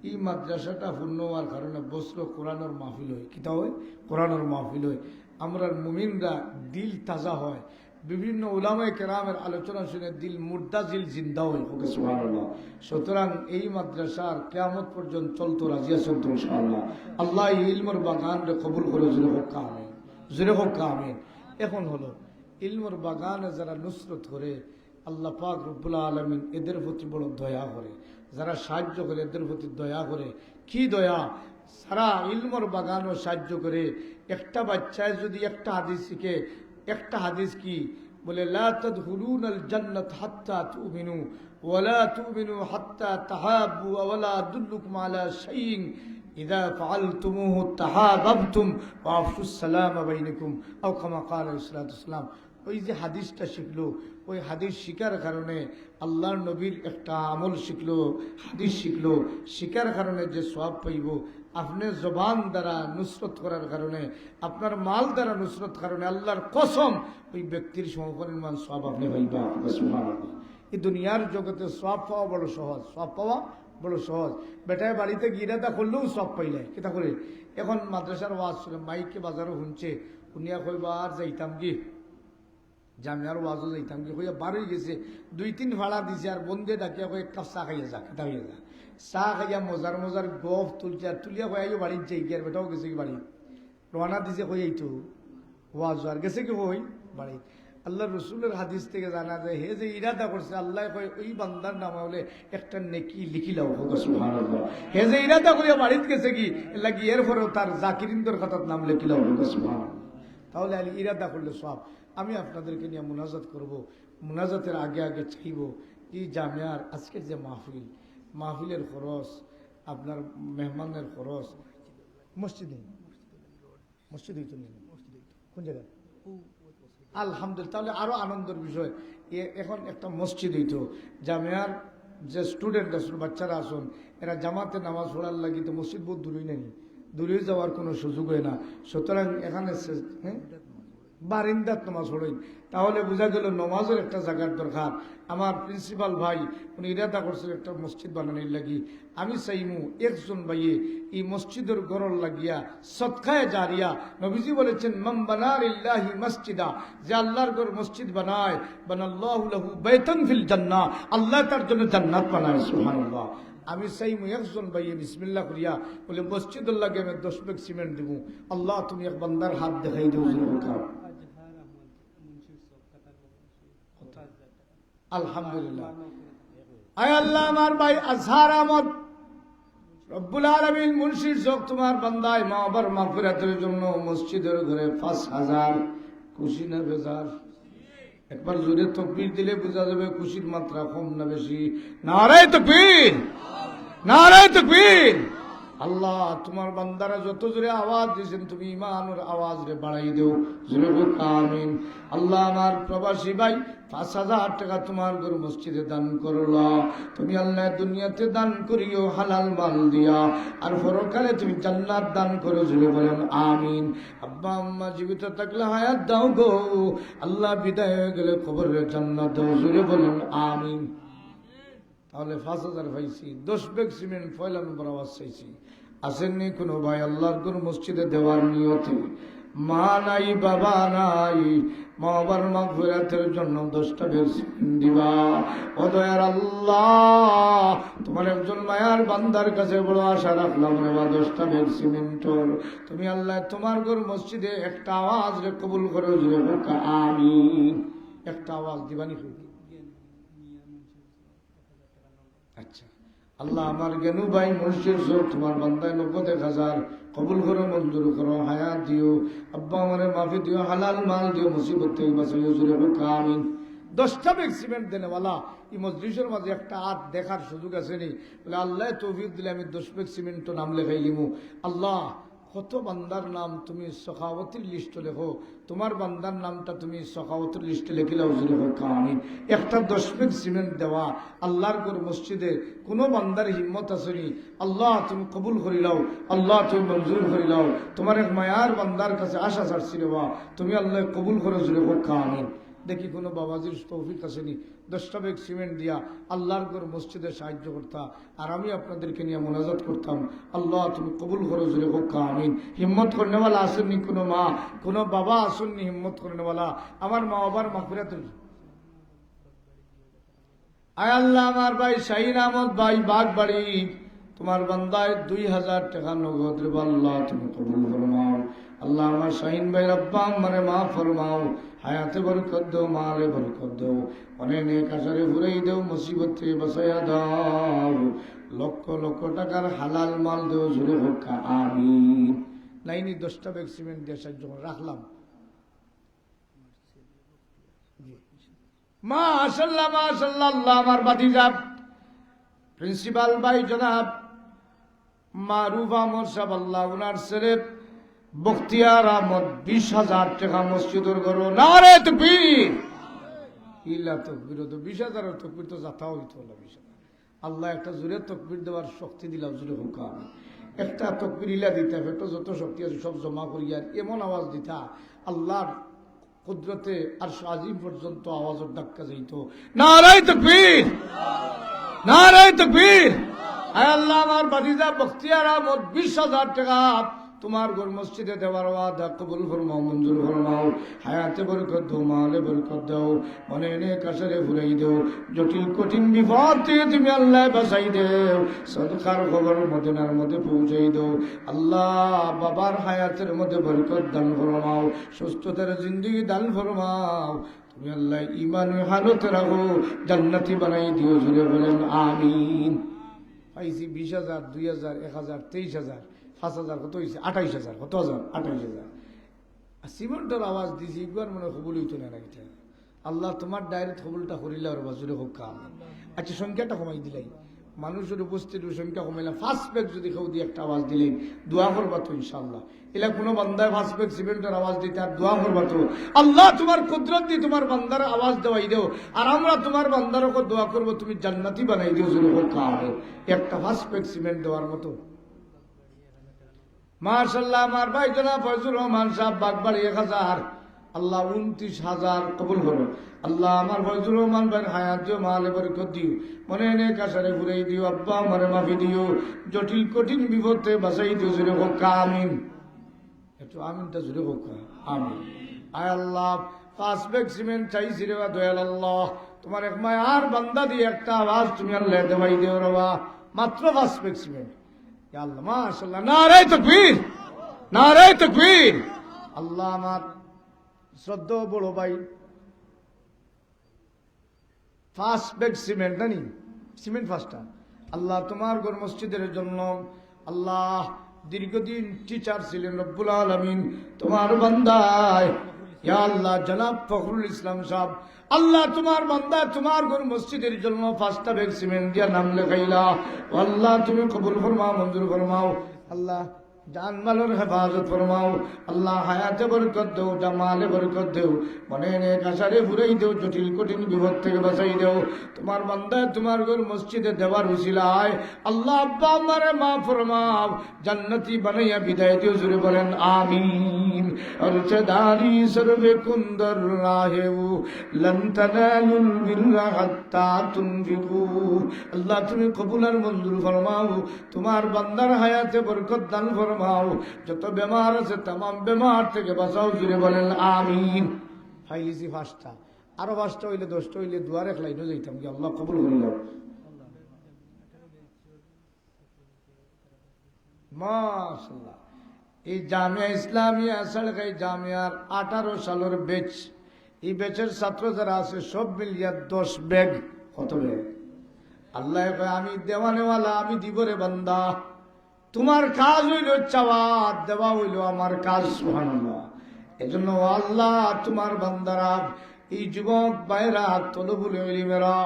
এই মাদ্রাসাটা পূর্ণ হওয়ার কারণে বস্ত্র কোরআনের মাহফিল হয়, কিতা হয়? কোরআনের মাহফিল হয়। আমরা মুমিনরা দিল তাজা হয়, বিভিন্ন উলামায়ে কেরামের আলোচনা শুনে দিল মুর্দাজিল জিন্দা হয় হোক সুবহানাল্লাহ। সুতরাং এই মাদ্রাসার কিয়ামত পর্যন্ত চলতো, রাজিয়া চলতো ইনশাআল্লাহ। আল্লাহ ইলমের বাগানরে কবুল করে জোরে হোক আমিন। এখন হলো ইলমের বাগানে যারা নুসরত করে আল্লাহ পাক রব্বুল আলামিন এদের প্রতি বড় দয়া করে, যারা সাহায্য করে এদের প্রতি দয়া করে। কি দয়া! সারা ইলমের বাগানও সাহায্য করে। একটা বাচ্চায় যদি একটা হাদিস শিখে, একটা হাদিস কি বলে লা তাদখুলুনাল জান্নাত হাত্তা তুমিনু ওয়া লা তুমিনু হাত্তা তাহাব্বু ওয়া লা আদুল্লুকুম আলা শাইইন ইযা ফাআলতুমুহু তাহাব্বতুম ওয়া আফশুস সালামা বাইনাকুম আও কামা ক্বালা সাল্লাল্লাহু আলাইহি ওয়াসাল্লাম। ওই যে হাদিসটা শিখলো, ওই হাদিস শিকার কারণে আল্লাহর নবীর একটা আমল শিখলো, হাদিস শিখলো, শিকার কারণে যে সওয়াব পাইব, আপনার জবান দ্বারা নুসরত করার কারণে, আপনার মাল দ্বারা নুসরত কারণে আল্লাহর কসম ওই ব্যক্তির সমপরিমাণ সওয়াব আপনি পাইবা সুবহানাল্লাহ। এই দুনিয়ার জগতে সব পাওয়া বড় সহজ, সব পাওয়া বড় সহজ। বেটায় বাড়িতে গিরাদা করলেও সব পাইলে কেটা করে। এখন মাদ্রাসার ওয়াজ শুনে মাইকে বাজারও শুনছে, শুনিয়া কইবা আর যাইতাম কি জামিয়ার ওয়াজও যাইতাম কি কইয়া বারোই গেছে, 2-3 ভাড়া দিছে আর বন্ধে ডাকিয়া কই এক কাপ চা খাইয়া যা, কেটা হইয়া যা। চা খাইয়া মজার মজার গফ তুলছে আর তুলিয়া কই আইও বাড়ির যাই গিয়ে, আর বেটাও গেছে কি বাড়ি রওনা দিছে কই এইটু ওয়াজ আর গেছে কি কই বাড়ি। আল্লাহ রসুলের হাদিস থেকে জানা যায় হে যে ইরাদা করছে আল্লাহ কয় ওই বান্দার নাম হলে একটা নেকি লিখিলাও, সুবহানাল্লাহ। হে যে ইরাদা করিয়া বাড়িতে গেছে কি লাগি এরপরেও তার জাকিরিনদের কথার নাম লিখিলাও, সুবহানাল্লাহ। তাহলে আলী ইরাদা করলে সব। আমি আপনাদেরকে নিয়ে মুনাজাত করব। মুনাজাতের আগে আগে চাইব এই জামিয়ার আজকের যে মাহফিল, মাহফিলের খরচ, আপনার মেহমানের খরচ মসজিদে, মসজিদ হইতো না কোন জায়গায়, আলহামদুলিল্লাহ। তাহলে আরো আনন্দের বিষয়, এখন একটা মসজিদ হইতো, জামিয়ার যে স্টুডেন্ট আসুন, বাচ্চারা আসুন, এরা জামাতে নামাজ পড়ার লাগি তো মসজিদ বহুত দূরেই নেই, দূরে যাওয়ার কোনো সুযোগ হয় না। সুতরাং এখানে বারিন্দাত নামাজ পড়েন, তাহলে বোঝা গেল নমাজের একটা জায়গার দরকার। আমার প্রিন্সিপাল ভাই উনি ইরাদা করছেন একটা মসজিদ বানানোর লাগি। আমি চাইমু একজন ভাইয়ে এই মসজিদের গড়র লাগিয়া সদকায়ে জারিয়া, নবীজি বলেছেন মান বানা লিল্লাহি মসজিদা, যে আল্লাহর ঘর মসজিদ বানায়, বানাল্লাহু লাহু বাইতান ফিল জান্নাহ, আল্লাহ তার জন্য জান্নাত বানায়, সুবহানাল্লাহ। আমি চাইমু একজন ভাইয়ে বিসমিল্লাহ করিয়া বলে মসজিদের লাগে আমি 10 ব্যাগ সিমেন্ট দিব। আল্লাহ তুমি এক বান্দার হাত দেখাই দেও, আলহামদুলিল্লাহ। আয় আল্লাহ আমার ভাই আজহার আহমদ রব্বুল আলামিন মুন্সির চোখ তোমার বান্দায় মা বাবার মাগফিরাতের জন্য মসজিদের ঘরে 5000 খুশি না বেজার? একবার জোরে তাকবীর দিলে বোঝা যাবে খুশির মাত্রা কম না বেশি। নারায়ে তাকবীর, নারায়ে তাকবীর। আল্লাহ তোমার বান্দারা যত জোরে আওয়াজ দিয়েছেন তুমি ইমানের আওয়াজ রে বাড়াই দেও, জোরে বল আমিন। আল্লাহ আমার প্রবাসী ভাই 5000 টাকা তোমার ঘর মসজিদে দান করলা, তুমি আল্লাহ দুনিয়াতে দান করিও হালাল মাল দিয়া, আর পরকালে তুমি জান্নাত দান করো, জোরে বলেন আমিন। আব্বা আম্মা জীবিত থাকলে হায়াত দাও গো, আল্লাহ বিদায় হয়ে গেলে কবরে জান্নাত দাও, জোরে বলেন আমিন। তাহলে 5000 পাইছি, 10 ব্যাগ সিমেন্ট পয়লা নম্বর আওয়াজ চাইছি। আসেননি কোনো ভাই আল্লাহর কোন মসজিদে দেওয়ার নিয়তে? মা নাই বাবা নাই, মা বাবার মাগফিরাতের জন্য 10টা ব্যাগ সিমেন্ট দিবা। ও দয়ার আল্লাহ তোমার একজন মায়ার বান্দার কাছে বড় আশা রাখলাম রে বা 10টা ব্যাগ সিমেন্ট তুমি আল্লাহ তোমার ঘর মসজিদে একটা আওয়াজ রে কবুল করে, জুড়ে বোকা আমিন। একটা আওয়াজ দিবানি। আচ্ছা আল্লাহ আমার জ্ঞানু ভাই মুর্শিদ সব তোমার বান্দায় 90,000 কবুল করো, মঞ্জুর করো, হায়াত দিও। আব্বা আমারে মাফি দিও, হালাল মাল দিও, মুসিবত থেকে বাঁচাইও, জুড়ে হোক আমিন। 10টা ব্যাগ সিমেন্ট দেনে ওয়ালা এই মজলিসের মাঝে একটা হাত দেখার সুযোগ আছে নি? বলে আল্লাহ তৌফিক দিলে আমি 10 ব্যাগ সিমেন্ট নাম লেখাই লিমু। আল্লাহ কত বান্দার নাম তুমি সখাওয়াতের লিস্টে লেখো, তোমার বান্দার নামটা তুমি সখাওয়াতের লিস্টে লিখিলাও, জুড়ে হোক আমিন। একটা 10 ব্যাগ সিমেন্ট দেওয়া আল্লাহর ঘর মসজিদে কোনো বান্দার হিম্মত আসেনি, আল্লাহ তুমি কবুল করিলাও, আল্লাহ তুমি মঞ্জুর করিলাও। তোমার এক মায়ার বান্দার কাছে আশা ছাড়ছিল বা তুমি আল্লাহ কবুল করো, জুড়ে হোক আমিন। দেখি কোনো বাবাজির তৌফিক আসেনি 10টা ব্যাগ সিমেন্ট দিয়া আল্লাহর ঘর মসজিদে সাহায্য করতাম, আর আমি আপনাদেরকে নিয়ে মোনাজাত করতাম, আল্লাহ তুমি কবুল করো, জুড়ে হোক আমিন। হিম্মত করনেওয়ালা আসেননি কোনো মা, কোনো বাবা আসেননি হিম্মত করনেওয়ালা? আমার মা বাবার মাগফিরাত। আয় আল্লাহ আমার ভাই শাহিন আহমদ ভাই বাগবাড়ি তোমার বান্দায় 2000 টাকা নগদ রে আল্লাহ তুমি কবুল ফরমাও। আল্লাহ আমার শাহিন ভাই আব্বা আমারে মাফ ফরমাও, হায়াতে বরকত দাও, মালে বরকত দাও, অনেক নেক আশারে ঘুরাই দাও, মুসিবত থেকে বাঁচাইয়া দাও, লক্ষ লক্ষ টাকার হালাল মাল দেও, জুড়ে হোক আমিন। লাইনি 10টা ব্যাগ সিমেন্ট দিয়ে সাহায্য রাখলাম। মাশাআল্লাহ মাশাআল্লাহ। আল্লাহ আমার ভাতিজা প্রিন্সিপাল ভাই জনাব মারুফ আহমদ সাহেব, আল্লাহ উনার ছেলে বখতিয়ার আহমদ 20,000 টাকা মসজিদের গড়ো। নারে তাকবীর, ইল্লা তাকবীর। তো 20,000 তকবীর তো যাতা হইতো না। 20,000 আল্লাহ একটা জোরে তকবীর দেওয়ার শক্তি দিলাম, জোরে হোক আমিন। একটা তকবীর ইলা দিতে একটা যত শক্তি আছে সব জমা করিয়া এমন আওয়াজ দিতা আল্লাহর কুদরতে আরশ আজিম পর্যন্ত আওয়াজের ধাক্কা যাইত। নারায়ে তাকবীর, নারায়ে তাকবীর। আয় আল্লাহ, আমার ভাতিজা বখতিয়ার আহমদ 20,000 টাকা তোমার ঘর মসজিদে দেওয়ার ওয়াদা কবুল ফরমাও, মঞ্জুর ফরমাও। হায়াতে বরকত দাও, মালে বরকত দাও, মনে এনে কাশারে ফুরাই দাও, জটিল কঠিন বিপদ থেকে তুমি আল্লাহ বাঁচাই দেও, সদকার খবর মদিনার মধ্যে পৌঁছাই দাও। আল্লাহ, বাবার হায়াতের মধ্যে বরকত দান ফরমাও, সুস্থতার জিন্দগি দান ফরমাও। তুমি আল্লাহ ইমানের হালতে রাখো, জান্নাতি বানাই দিও, জুড়ে বলেন আমিন। পাইছি 20,000, 2,000, 1,000, 23,000, 5,000, কত হয়েছে? 28,000, কত হাজার? 28,000। সিমেন্টের আওয়াজ দিছি, একবার মনে কবুল হইতো না এটা। আল্লাহ তোমার ডাইরেক্ট কবুলটা করিলে আর বাজুরে হোক কাম। আচ্ছা, সংখ্যাটা কমাই দিলাই, মানুষের উপস্থিত সংখ্যা কমাইলাম। ফার্স্ট ব্যাগ যদি কেউ দিয়ে একটা আওয়াজ দিলেন, দোয়া করবা তো ইনশাল্লাহ। এলা কোনো বান্দায় ফার্স্ট ব্যাগ সিমেন্টের আওয়াজ দিতে আর দোয়া করবা তো, আল্লাহ তোমার কুদরত দিয়ে তোমার বান্দার আওয়াজ দেওয়াই দেও, আর আমরা তোমার বান্দার ওপর দোয়া করবো তুমি জান্নাতি বানাই দিও, যদি হোক কাম। একটা ফার্স্ট ব্যাগ সিমেন্ট দেওয়ার মতো। মাশাআল্লাহ, আমার ভাই জনাব ফয়জুর রহমান সাহেব বাগবাড়ি 1,000, আল্লাহ 29,000 কবুল করো। আল্লাহ, আমার ফয়জুর রহমান ভাই হায়াত দিও, মালে বরকত দিও, মনে এনে কাশারে ঘুরাই দিও, আব্বা আমারে মাফি দিও, জটিল কঠিন বিপদে বাঁচাই দিও, জুড়ে হোক আমিন। একটু আমিনটা জুড়ে হোক আমিন। আয় আল্লাহ, 5 ব্যাগ সিমেন্ট চাইছি রে দয়াল আল্লাহ, তোমার এক মায়ার বান্দা দিয়ে একটা আওয়াজ তুমি আল্লাহ দেওয়াই দেও রবা, মাত্র 5 ব্যাগ সিমেন্ট। আল্লাহ, মাশাআল্লাহ, নারায়ে তাকবীর, নারায়ে তাকবীর। আল্লাহ, আমার শ্রদ্ধেয় বড় ভাই 5 ব্যাগ সিমেন্ট জানি, সিমেন্ট 5টা। আল্লাহ, তোমার ঘর মসজিদের জন্য আল্লাহ দীর্ঘদিন টিচার ছিলেন রব্বুল আলামিন, তোমার বান্দায় ইয়া আল্লাহ জনাব ফখরুল ইসলাম সাহেব, আল্লাহ তোমার বান্দা তোমার ঘর মসজিদের জন্য 5টা ব্যাগ সিমেন্ট দিয়া নাম লেখাইলা। আল্লাহ তুমি কবুল ফরমাও, মঞ্জুর ফরমাও। আল্লাহ জান মালের হেফাজত ফরমাও। আল্লাহ হায়াতে বরকত দেও, জামালে বরকত দেও, মনে এনে কাশারে ফুরাই দেও, জটিল কঠিন বিপদ থেকে বাঁচাই দেও। তোমার বান্দা তোমার ঘর মসজিদে দেওয়ার উসিলায় আল্লাহ আব্বা আমারে মাফ ফরমাও, জান্নাতি বানাইয়া বিদায় দিও, জুড়ে বলেন আমিন। অর্চদারি সর্বে কুন্দর রাহেউ লন তানালুল বিররা হাত্তা তুনফিকু। আল্লাহ তুমি কবুল আর মঞ্জুর ফরমাও, তোমার বান্দার হায়াতে বরকত দান ফরমাও, যত বেমার আছে तमाम বেমার থেকে বাঁচাও, জুড়ে বলেন আমিন। ফাইলিসি 5টা, আরো 5টা হইলে 10টা হইলে দুয়ার এক লাইনও যাইতাম কি, আল্লাহ কবুল করিল। মাশাআল্লাহ, এই জামিয়া ইসলামিয়া সরকারি জামিয়ার 18 সালের ব্যাচ, এই ব্যাচের ছাত্র যারা আছে সব মিলিয়া 10 ব্যাগ। কত ব্যাগ? আল্লাহ কয় আমি দেওয়ানেওয়ালা, আমি দিব রে বান্দা, তোমার কাজ হইল চাওয়া, দেওয়া হইল আমার কাজ। সুবহানাল্লাহ। এজন্য আল্লাহ তোমার বান্দারা, এই যুবক ভাইরা, তলবুল ইলমেরা,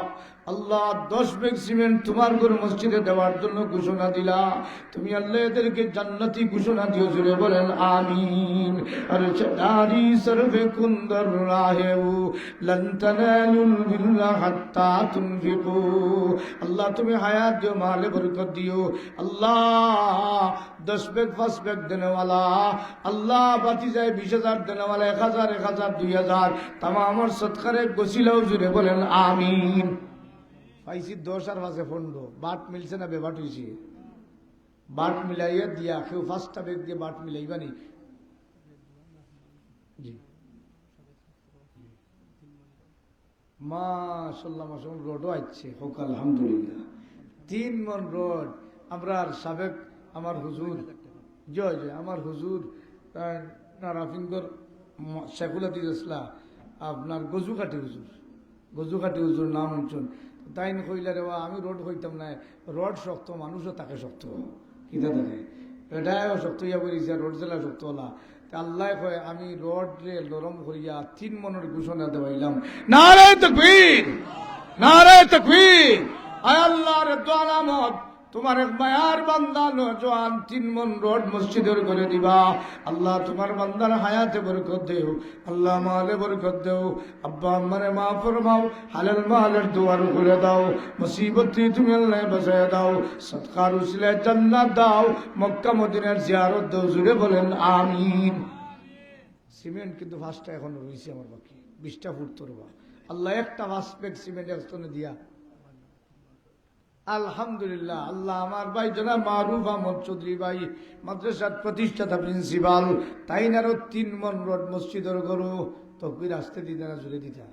আল্লাহ 10 ব্যাগ সিমেন্ট তোমার ঘর মসজিদে দেওয়ার জন্য ঘোষণা দিলা, তুমি আল্লাহ এদেরকে জান্নাতি ঘোষণা দিও, জুড়ে বলেন আমিন। আর চারি সরবে কুন্দর রাহেউ লন তানালুল বিররা হাত্তা তুনফিকু। আল্লাহ তুমি হায়াত দিও, মালে বরকত দিও। আল্লাহ 10 ব্যাগ 5 ব্যাগ দেনেওয়ালা, আল্লাহ বাতি যায় 20,000 দেনেওয়ালা, 1,000 1,000 2,000 তামাম সৎকারে গছিলাও, জুড়ে বলেন আমিন। পাইছি 10 আর 5 15, বাট মিলছে না বেবাট হয়েছে? বাট মিলাইয়া দিয়া কেউ 5টা ব্যাগ দিয়ে বাট মিলাইবানি? জি মাশাআল্লাহ, মাশাআল্লাহ, রোডও আছে হোক আলহামদুলিল্লাহ। 3 মন রোড। আমরা সাবেক আমার হুজুর, জয় জয়, আমার হুজুর নারাফিঙ্গর শেখুল হাদিস ইসলাম, আপনার গজুকাটি হুজুর, গজুকাটি হুজুর নাম অঞ্চল, তাই কইলা রে আমি রোড হইতাম না, রড শক্ত, মানুষও তাকে শক্ত, কিতা থাকে এটাও শক্ত ইয়া করিছে, রোড জেলা শক্ত হলা। আল্লাহ কয় আমি রড রে নরম করিয়া 3 মনের ঘোষণা দেওয়াইলাম। নারায়ে তাকবীর, নারায়ে তাকবীর। আয় আল্লাহ রে দোয়ালামত, তোমার এক মায়ার বান্দা নওজোয়ান 3 মন রোড মসজিদের করে দিবা। আল্লাহ তোমার বান্দার হায়াতে বরকত দেও, আল্লাহ মালে বরকত দেও, আব্বা আম্মারে মাফ ফরমাও, হালাল মালের দুয়ার খুলে দাও, মুসিবত থেকে তুমি আল্লাহ বাঁচায় দাও, সদকার উসিলায় জান্নাত দাও, মক্কা মদিনার জিয়ারত দাও, জুড়ে বলেন আমিন। সিমেন্ট কিন্তু 5টা এখনো রয়েছে আমার বাকি, 20টা ফুট তোরবা। আল্লাহ একটা 5 ব্যাগ সিমেন্ট একজনে দিয়া আলহামদুলিল্লাহ। আল্লাহ আমার ভাই জনাব মারুফ আহমদ চৌধুরী ভাই মাদ্রাসার প্রতিষ্ঠাতা প্রিন্সিপাল, তাই নারো 3 মন রোড মসজিদের গরু তকবির আসতে দিতে না জুড়ে দিতা।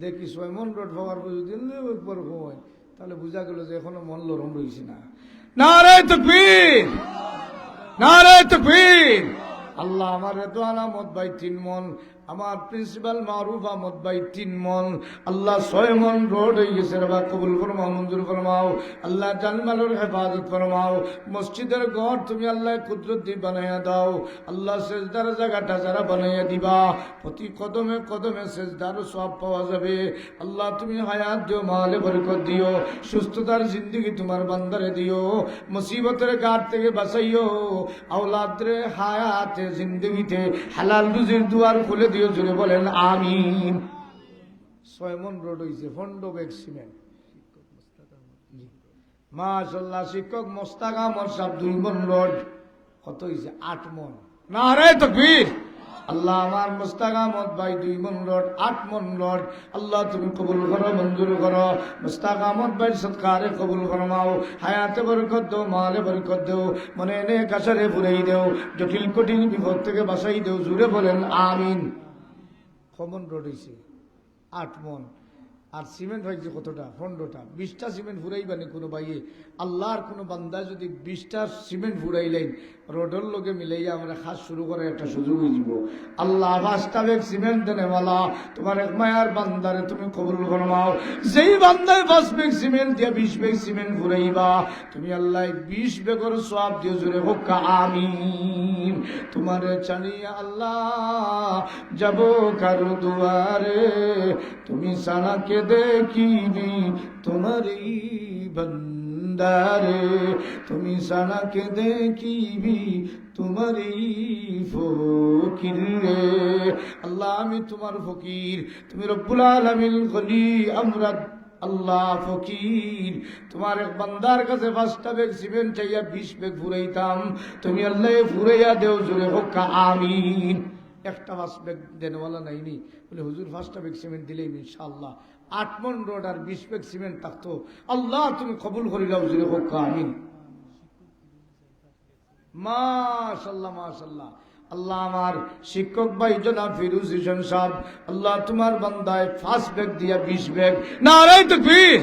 দেখি 6 মন রোড হওয়ার পর যদি একবার হয় তাহলে বোঝা গেল যে এখনো মন লরম রয়েছে না। নারে তাকবীর, নারে তাকবীর। আল্লাহ আমার রেদওয়ান আহমদ ভাই 3 মন, আমার প্রিন্সিপাল মারুফ আহমদ ভাই 3 মন। আল্লাহ 6 মন রোড হয়ে গেছে, রবা কবুল ফরমাও, মঞ্জুর ফরমাও। আল্লাহ জানমালের হেফাজত ফরমাও। মসজিদের ঘর তুমি আল্লাহ কুদরত দিয়ে বানাইয়া দাও। আল্লাহ সেজদার জায়গাটা যারা বানাইয়া দিবা, প্রতি কদমে কদমে সেজদার সওয়াব পাওয়া যাবে। আল্লাহ তুমি হায়াত দিও, মালে বরকত দিও, সুস্থতার জিন্দগি তোমার বান্দারে দিও, মুসিবতের ঘাট থেকে বাঁচাইও, আওলাদরে হায়াতে জিন্দগিতে হালাল রুজির দুয়ার খুলে দিও। জুড়ে বলেন আমিন। 6 মন রোড হয়েছে, 15 ব্যাগ সিমেন্ট। মাশাআল্লাহ। শিক্ষক মোস্তাক আহমদ সাহেব 2 মন রোড, কত হয়েছে? 8 মন। নারে তাকবীর। আল্লাহ আমার মোস্তাক আহমদ ভাই 2 মন রোড, 8 মন রোড। আল্লাহ তুমি কবুল করো, মঞ্জুর করো। মোস্তাক আহমদ ভাই সদকারে কবুল ফরমাও, হায়াতে বরকত দাও, মালে বরকত দাও, মনে নে কাছারে ফুরাই দেও, জটিল কঠিন বিপদ থেকে বাঁচাই দেও। জুড়ে বলেন আমিন। কমন রোড হয়েছে 8 মন। আর সিমেন্ট হয়েছে কতটা? 15টা। 20টা সিমেন্ট ফুরাইবানি কোনো ভাইয়ে? আল্লাহর কোনো বান্দা যদি 20টা সিমেন্ট ফুরাইলেন, রোডের লোকে মিলাইয়া আমরা খাস শুরু করে একটা সুযোগ হয়ে যাব। আল্লাহ 5টা ব্যাগ সিমেন্ট দেনে মালা তোমার এক মায়ার বান্দারে তুমি কবুল ফরমাও। যেই বান্দায় 5 ব্যাগ সিমেন্ট দিয়া 20 ব্যাগ সিমেন্ট ফুরাইবা, তুমি আল্লাহ 20 ব্যাগের সওয়াব দিও। জোরে হোক আমিন। তোমারে চানিয়া আল্লাহ যাব কারো দুয়ারে, তুমি সানা কে দেখিনি তোমারই বন্দারে, তুমি সানা কে দেখিবি তোমারই ফকির রে। আল্লাহ আমি তোমার ফকির, তুমি রব্বুল আলামিন গনি, আমরা আল্লাহ ফকির। তোমার এক বান্দার কাছে 5টা ব্যাগ সিমেন্ট চাইয়া 20 ব্যাগ ফুরাইতাম, তুমি আল্লাহ ফুরাইয়া দেও। জোরে হোক আমিন। একটা 5 ব্যাগ দেনওয়ালা নাইনি বলে হুজুর 5টা ব্যাগ সিমেন্ট দিলেই ইনশাআল্লাহ 8 মন রোড আর 20 ব্যাগ সিমেন্ট থাকতো। আল্লাহ তুমি কবুল করিলাও। জোরে হোক আমিন। মাশাআল্লাহ, মাশাআল্লাহ। আল্লাহ আমার শিক্ষক ভাই জনাব ফিরোজ হোসেন সাহেব, আল্লাহ তোমার বান্দায় 5 ব্যাগ দিয়া 20 ব্যাগ। নারে তাকবীর,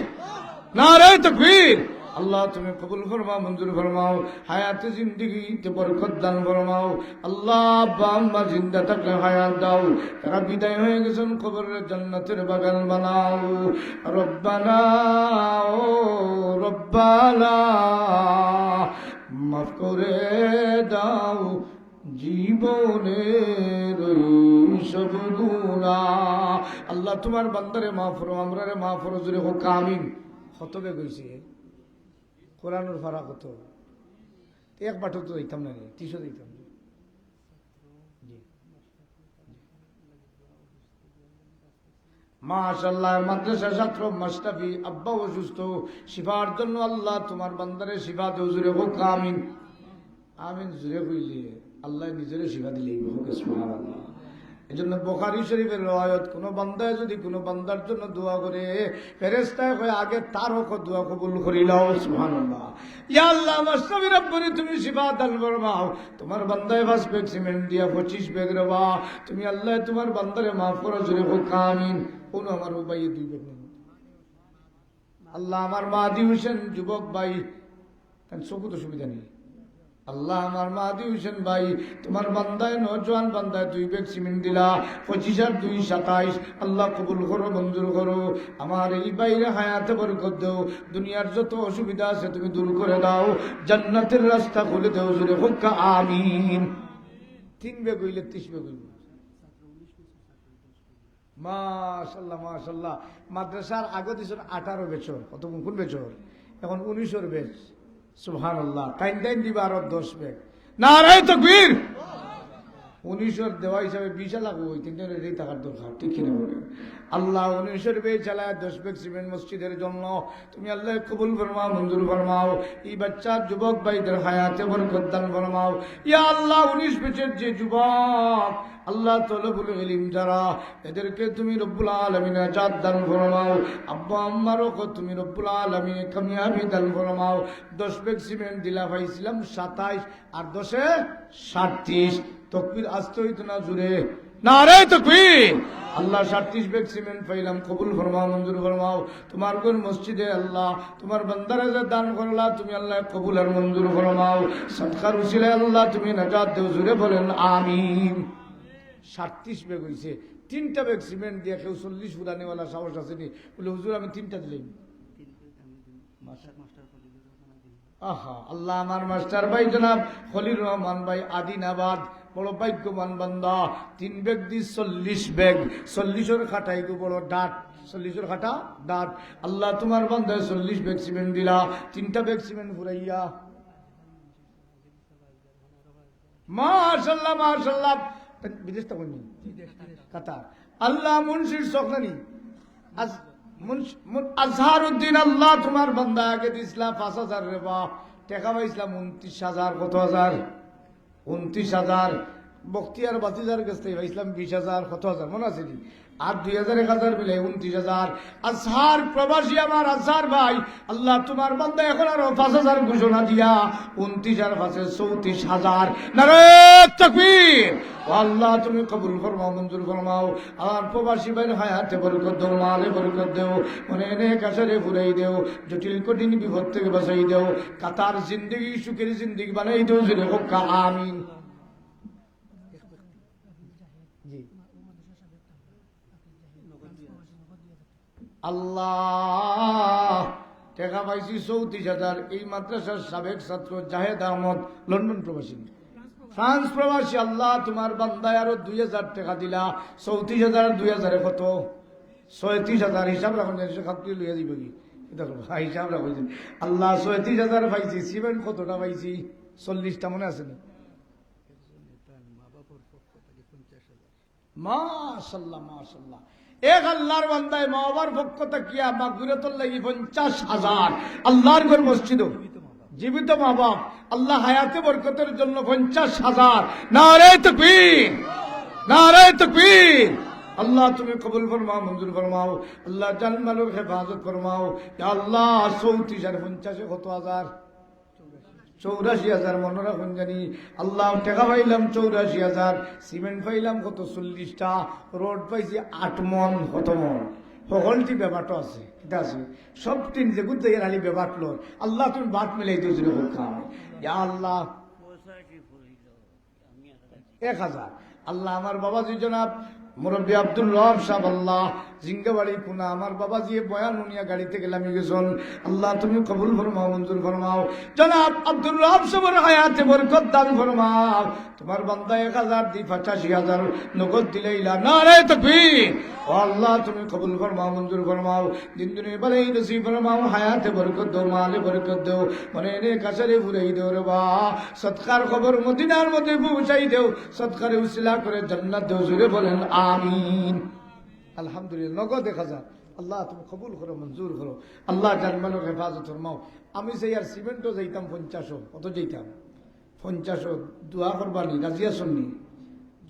নারে তাকবীর। আল্লাহ তুমি কবুল ফরমাও, মঞ্জুর ফরমাও, হায়াতে জিন্দগিতে বরকত দান ফরমাও। আল্লাহ বাম্মা জিন্দা থাকলে হায়াত দাও, তারা বিদায় হয়ে গেছেন কবরের জান্নাতের বাগান বানাও। রব্বানা ও রব্বানা মাফ করে দাও জীবনের সব গুনাহ। আল্লাহ তোমার বান্দারে মাফ করো, আমরারে মাফ করো। জোরে হোক আমিন। কত বেগ হয়েছে? কোরআনুর ফারা কত? এক বাটো তো দিতাম না, 300 দিতাম। মাশাআল্লাহ। মাদ্রাসা ছাত্র মাস্টাফি আব্বা অসুস্থ, শিফার জন্য আল্লাহ তোমার বান্দারে শিফা দেও। জোরে হোক আমিন। আমিন জুড়ে কইলে আল্লাহ নিজেরে শিফা দিলেই হোক। সুবহানাল্লাহ। এই জন্য বুখারী শরীফের রওয়ায়াত, কোন বান্দায় যদি কোনো বান্দার জন্য দোয়া করে, ফেরেশতায় কয় আগে তার হক দোয়া কবুল করিলাও। সুবহানাল্লাহ। ইয়া আল্লাহ মাশরাফি রব্বনী তুমি শিফা দান ফরমাও। তোমার বান্দায় 5 ব্যাগ সিমেন্ট দিয়া 25 ব্যাগ রবা, তুমি আল্লাহ তোমার বান্দারে মাফ করো। জোরে হোক আমিন। কোন আমার ভাইয়ে 2 ব্যাগ নেই। আল্লাহ আমার মাহাদি হোসেন যুবক ভাই, তার চকুত সুবিধা নেই। আল্লাহ আমার মাহাদি হোসেন ভাই তোমার বান্দায় নজওয়ান বান্দায় 2 ব্যাগ সিমেন্ট দিলা, 25 আর 2 27। আল্লাহ কবুল করো, মঞ্জুর করো। আমার এই বাইরে হায়াতে বরকত দাও, দুনিয়ার যত অসুবিধা আছে তুমি দূর করে দাও, জান্নাতের রাস্তা খুলে দাও। জোরে হোক আমিন। 3 ব্যাগ হইলে 30 ব্যাগ হইল। মাশাআল্লাহ, মাশাআল্লাহ। মাদ্রাসার আগে দিছেন 18 বছর, কত কোন বছর? এখন 19 ব্যাচ। সুবহানাল্লাহ। টাইম দিবা আরো 10 ব্যাগ। নারে তাকবীর। 19 দেওয়া হিসাবে 20 লাখ ওই 3 রেডি থাকার দরকার, ঠিক কিনা বলে? আল্লাহ 19 ব্যাগ চালায় 10 ব্যাগ সিমেন্ট মসজিদের জন্য তুমি আল্লাহ কবুল ফরমাও, মঞ্জুর ফরমাও। এই বাচ্চা যুবক ভাইদের হায়াতে বরকত দান ফরমাও। ইয়া আল্লাহ 19 বছরের যে যুবক আল্লাহ তলবুল ইলম যারা, এদেরকে তুমি রব্বুল আলামিন নাজাত দান ফরমাও। আব্বা আম্মারও তুমি রব্বুল আলামিন কামিয়াবি দান ফরমাও। 10 ব্যাগ সিমেন্ট দিলা পাইছিলাম 27, আর 10-এ 37। তাকবীর আসতে হইতো না জুড়ে, নারে তাকবীর। আল্লাহ 37 ব্যাগ সিমেন্ট পাইলাম, কবুল ফরমাও, মঞ্জুর ফরমাও। তোমার কোন মসজিদে আল্লাহ তোমার বান্দারা যে দান করলা, তুমি আল্লাহ কবুল আর মঞ্জুর ফরমাও। সদকার উসিলায় আল্লাহ তুমি নাজাত দেও, জুড়ে বলেন আমিন। 37 ব্যাগ হয়েছে, 3টা ব্যাগ সিমেন্ট দিয়ে কেউ 40 ফুরানিওয়ালা সাহস আসেনি, বলে হুজুর আমি 3টা দিলাম। আহা, আল্লাহ আমার মাস্টার ভাই জনাব খলিল রহমান ভাই আদিনাবাদ বড় ভাগ্যবান বান্দা, 3 ব্যাগ দি 40 ব্যাগ, 40-এর খাটাই গো বড় ডাট, 40-এর খাটা ডাট। আল্লাহ তোমার বান্দায় 40 ব্যাগ সিমেন্ট দিলা, 3টা ব্যাগ সিমেন্ট ফুরাইয়া। মাশাআল্লাহ মাশাআল্লাহ। বিদেশ তখন কাতার। আল্লাহ মুন্সির সখনানি আজহারউদ্দিন, আল্লাহ তোমার বান্দা আগে দিছিলা 5,000 রে বাপ, টাকা পাইছিলাম 29,000। কত হাজার? 29,000। বখতিয়ার বাতিজার কাছ থেকে পাইছিলাম 20,000। কত হাজার মনে আছে? আর 2,000 1,000 মিলে 29,000। আজহার প্রবাসী আমার আজহার ভাই, আল্লাহ তোমার বান্দা এখন আরো 5,000 ঘোষণা দিয়া 29 আর 5-এ 34,000। নারে তাকবীর। আল্লাহ তুমি কবুল ফরমাও, মঞ্জুর ফরমাও। আর প্রবাসী ভাইয়ের হায়াতে বরকত দাও, মালে বরকত দেও, মনে এনে কাছারে ফুরাই দেও, জটিল কঠিন বিপদ থেকে বাঁচাই দেও, কাতার জিন্দগি সুখের জিন্দগি বানাই দেও, জুড়ে হোক আমিন। আল্লাহ টাকা পাইছি 34,000। এই মাদ্রাসার সাবেক ছাত্র জাহেদ আহমদ, লন্ডন প্রবাসী, ফ্রান্স প্রবাসী। আল্লাহ তোমার বান্দায় আরো 2,000 টাকা দিলা, 34,000 আর 2,000 কত? 36,000। হিসাব রাখুন, খাপটি লইয়া দিব কি হিসাব রাখুন। আল্লাহ 36,000 পাইছি। সিমেন্ট কতটা পাইছি? 40টা মনে আছে না? মাশাআল্লাহ মাশাআল্লাহ। এক আল্লাহর বান্দায় মা বাবার পক্ষ তাকিয়া মাগফিরাতুল লাগি 50,000। আল্লাহর ঘর মসজিদ, জীবিত মা বাপ, আল্লাহ হায়াতে বরকতের জন্য 50,000। নারে তাকবীর, নারে তাকবীর। আল্লাহ তুমি কবুল ফরমাও, মঞ্জুর ফরমাও। আল্লাহ জান মালের হেফাজত ফরমাও। ইয়া আল্লাহ 34 আর 50-এ কত হাজার? 84,000 মনে রাখুন জানি। আল্লাহ টাকা পাইলাম 84,000, সিমেন্ট পাইলাম কত? 40টা, রোড পাইছি 8 মন। কত মন? সকলটি ব্যাপারটা আছে, এটা আছে সব তিন যে গুদ্ধ আলী ব্যাপার। আল্লাহ তুমি বাট মিলাই দিয়েছ খাওয়া। ইয়া আল্লাহ 1,000। আল্লাহ আমার বাবাজি জনাব মুরব্বী আব্দুল রব সাহেব, আল্লাহ জিঙ্গাবাড়ি পুনা, আমার বাবাজি বয়ান উনিয়া গাড়িতে গেলাম গেছেন। আল্লাহ তুমি কবুল ফরমাও, মঞ্জুর ফরমাও। জনাব আব্দুল রব সাহেবের হায়াতে বরকত দান ফরমাও। তোমার বান্দা 1,000 দি 85,000 নগদ দিলাইলা। নারে তাকবীর। ও আল্লাহ তুমি কবুল ফরমাও, মঞ্জুর ফরমাও। দিন দুনিয়া ভালোই নসিব ফরমাও, হায়াতে বরকত দাও, মালে বরকত দাও, মনে এনে কাছারে ফুরাই দেও রে বা। সৎকার খবর মদিনার মধ্যে পৌঁছাই দেও, সৎকারে উসিলা করে জান্নাত দেও, জুড়ে বলেন আমিন। আলহামদুলিল্লাহ। নগদ 1,000। আল্লাহ তুমি কবুল করো, মঞ্জুর করো। আল্লাহ জানমালের হেফাজত ফরমাও। আমি সেই আর সিমেন্টও যাইতাম 50। কত যাইতাম? 50। দোয়া করবানি, রাজি আসননি?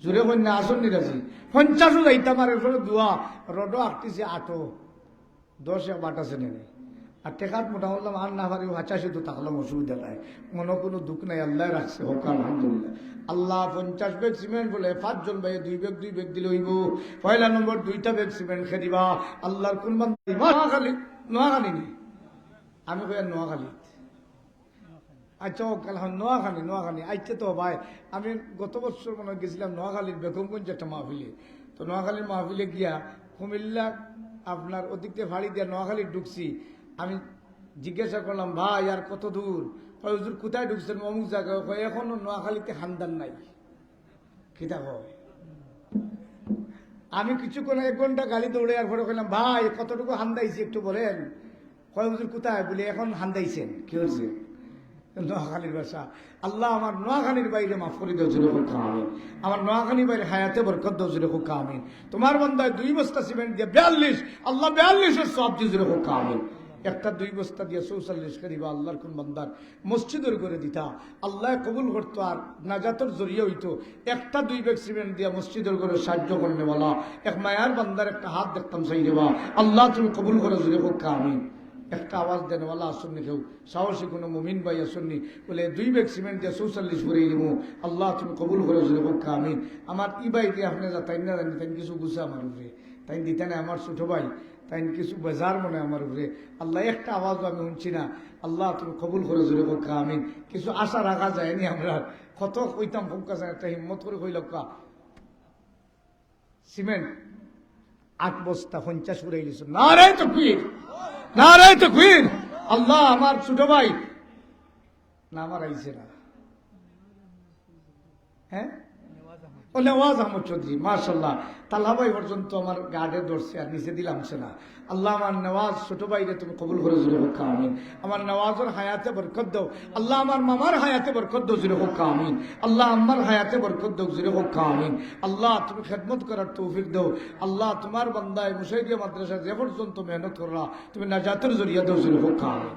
জোরে কন্যা আসননি রাজি? 50 যাইতাম। আর এরপরে দোয়া রডও আঁকতেছে 8, 10 বাট আছে নেই। আর টেকাত মোটা বললাম আর না পারি 85 তো থাকলাম, অসুবিধা নাই, মনে কোনো দুঃখ নাই। আল্লাহ রাখছে হোক আলহামদুলিল্লাহ। আল্লাহ 50 ব্যাগ সিমেন্ট বলে 5 জন ভাই 2 ব্যাগ দিলে হইব। পয়লা নম্বর 2টা ব্যাগ সিমেন্ট খেয়ে দিবা। আল্লাহর কোন নোয়াখালী? নোয়াখালী নি? আমি কই নোয়াখালী। আচ্ছা নোয়াখালী। আচ্ছা তো ভাই আমি গত বছর মনে গেছিলাম নোয়াখালীর বেগমগঞ্জ একটা মাহফিলে। তো নোয়াখালীর মাহফিলে গিয়া কুমিল্লা আপনার ওদিকতে ভাড়ি দিয়া নোয়াখালী ঢুকছি। আমি জিজ্ঞাসা করলাম ভাই আর কত দূর? হুজুর কোথায় ঢুকছেন? অমুক জায়গায়। এখনো নোয়াখালীতে খানদান নাই। কিতা কয়? আমি কিছুক্ষণ 1 ঘন্টা গাড়ি দৌড়ে আর পরে কইলাম ভাই কতটুকু হান্দাইছি একটু বলেন। কয় হুজুর কোথায়? বলে এখন হান্দাইছেন। কি হচ্ছে? নোয়াখালীর ভাষা। আল্লাহ আমার নোয়াখালীর বাইরে মাফ করে দেওয়া জুড়ে হোক আমিন। আমার নোয়াখালীর বাইরে হায়াতে বরকত দেওয়া জুড়ে হোক আমিন। তোমার বান্দায় 2 বস্তা সিমেন্ট দিয়ে 42, আল্লাহ 42-এর সব জুড়ে হোক আমিন। একটা 2 বস্তা দিয়ে 44 করিবা আল্লাহর কোন বান্দার মসজিদের করে দিতা আল্লাহ কবুল করতো আর নাজাতের জরিয়া হইতো। একটা 2 ব্যাগ সিমেন্ট দিয়া মসজিদের করে সাহায্য করনে বলা এক মায়ার বান্দার একটা হাত দেখতাম সেই দেবা আল্লাহ তুমি কবুল করে জুড়ে হোক আমি একটা আওয়াজ দেন ওয়ালা আসুননি কেউ সাহসী কোনো মুমিন ভাই আসুননি বলে 2 ব্যাগ সিমেন্ট দিয়ে 44 করে দিব আল্লাহ তুমি কবুল করে জুড়ে হোক আমি আমার ই ভাই দিয়ে আপনি যা তাই না জানি তাই কিছু গুছা আমার উপরে তাই দিতে না আমার ছোট ভাই তাই কিছু বেজার মনে আমার উপরে আল্লাহ একটা আওয়াজও আমি শুনছি না আল্লাহ তুমি কবুল করে জুড়ে হোক আমিন। কিছু আশা রাখা যায়নি আমরা কত কইতাম ফোকা একটা হিম্মত করে কইল সিমেন্ট 8 বস্তা 50 করে গেছে নারে তাকবীর নারায়ে তাকবীর। আল্লাহ আমার ছোট ভাই না আমার আইছে না হ্যাঁ ও নেওয়াজ আহমদ চৌধুরী মাশাআল্লাহ তাল্লা ভাই পর্যন্ত আমার গার্ডে ধরছে আর নিচে দিলামছে না। আল্লাহ আমার নেওয়াজ ছোট ভাইরে তুমি কবুল করে জুড়ে হোক আমিন। আমার নেওয়াজের হায়াতে বরকত দাও আল্লাহ আমার মামার হায়াতে বরকত দাও জুড়ে হোক আমিন। আল্লাহ আমার হায়াতে বরকত দাও জুড়ে হোক আমিন। আল্লাহ তুমি খেদমত করার তৌফিক দাও আল্লাহ তোমার বান্দায় মুশাইদিয়া মাদ্রাসা যে পর্যন্ত মেহনত করলা তুমি নাজাতের জরিয়া দাও জুড়ে হোক আমিন।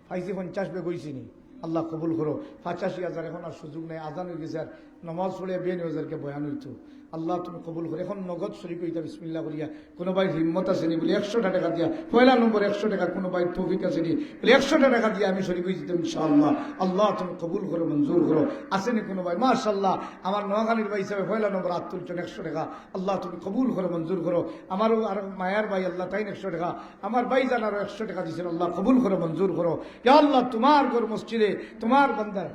পাইছি 50 বে গইছিনি আল্লাহ কবুল করো। 85,000 এখন আর সুযোগ নেই আজান হয়ে গেছে আর নামাজ পড়ে 92,000 বয়ান হইতো আল্লাহ তুমি কবুল করো। এখন নগদ শরীফ হইতা বিসমিল্লাহ করিয়া কোনো ভাই হিম্মত আসেনি বলে 100 টাকা দিয়া পয়লা নম্বর 100 টাকা কোনো ভাই তৌফিক আসেনি বলে 100 টাকা দিয়ে আমি শরীফ হয়ে যেতাম ইনশাআল্লাহ। আল্লাহ তুমি কবুল করো মঞ্জুর করো। আসেনি কোনো ভাই মাশাআল্লাহ আমার নোয়াখালীর ভাই হিসাবে পয়লা নম্বর হাত তুলছেন 100 টাকা আল্লাহ তুমি কবুল করো মঞ্জুর করো। আমারও আর মায়ার ভাই আল্লাহ তাই 100 টাকা আমার ভাই জানারও 100 টাকা দিয়েছেন আল্লাহ কবুল করো মঞ্জুর করো। ইয়া আল্লাহ তোমার ঘর মসজিদে তোমার বান্দার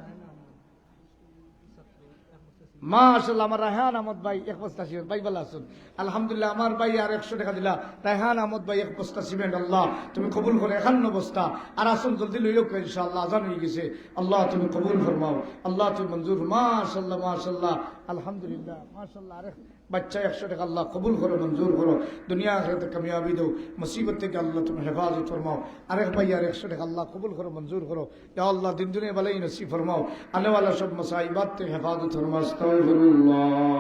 মাশাআল্লাহ আমার রায়হান আহমদ ভাই 1 বস্তা সিমেন্ট ভাই ভালো আছেন আলহামদুলিল্লাহ। আমার ভাই আর 100 টাকা দিলা রায়হান আহমদ ভাই 1 বস্তা সিমেন্ট আল্লাহ তুমি কবুল করো 51 বস্তা আর আসুন জলদি লইও ইনশাআল্লাহ আজান হয়ে গেছে আল্লাহ তুমি কবুল ফরমাও আল্লাহ তুমি মঞ্জুর মাশাআল্লাহ মাশাআল্লাহ আলহামদুলিল্লাহ মাশাআল্লাহ। আরে বাচ্চা 100 টাকা আল্লাহ কবুল করো মঞ্জুর করো দুনিয়া আখিরাতে কামিয়াবি দাও মুসিবত থেকে আল্লাহ তুমি হেফাজত ফরমাও। আরেক ভাই আর 100 টাকা আল্লাহ কবুল করো মঞ্জুর করো। ইয়া আল্লাহ দিন দুনিয়া ভালোই নসিব ফরমাও আনে ওয়ালা সব মুসাইবাত থেকে হেফাজত ফরমাও। আস্তাগফিরুল্লাহ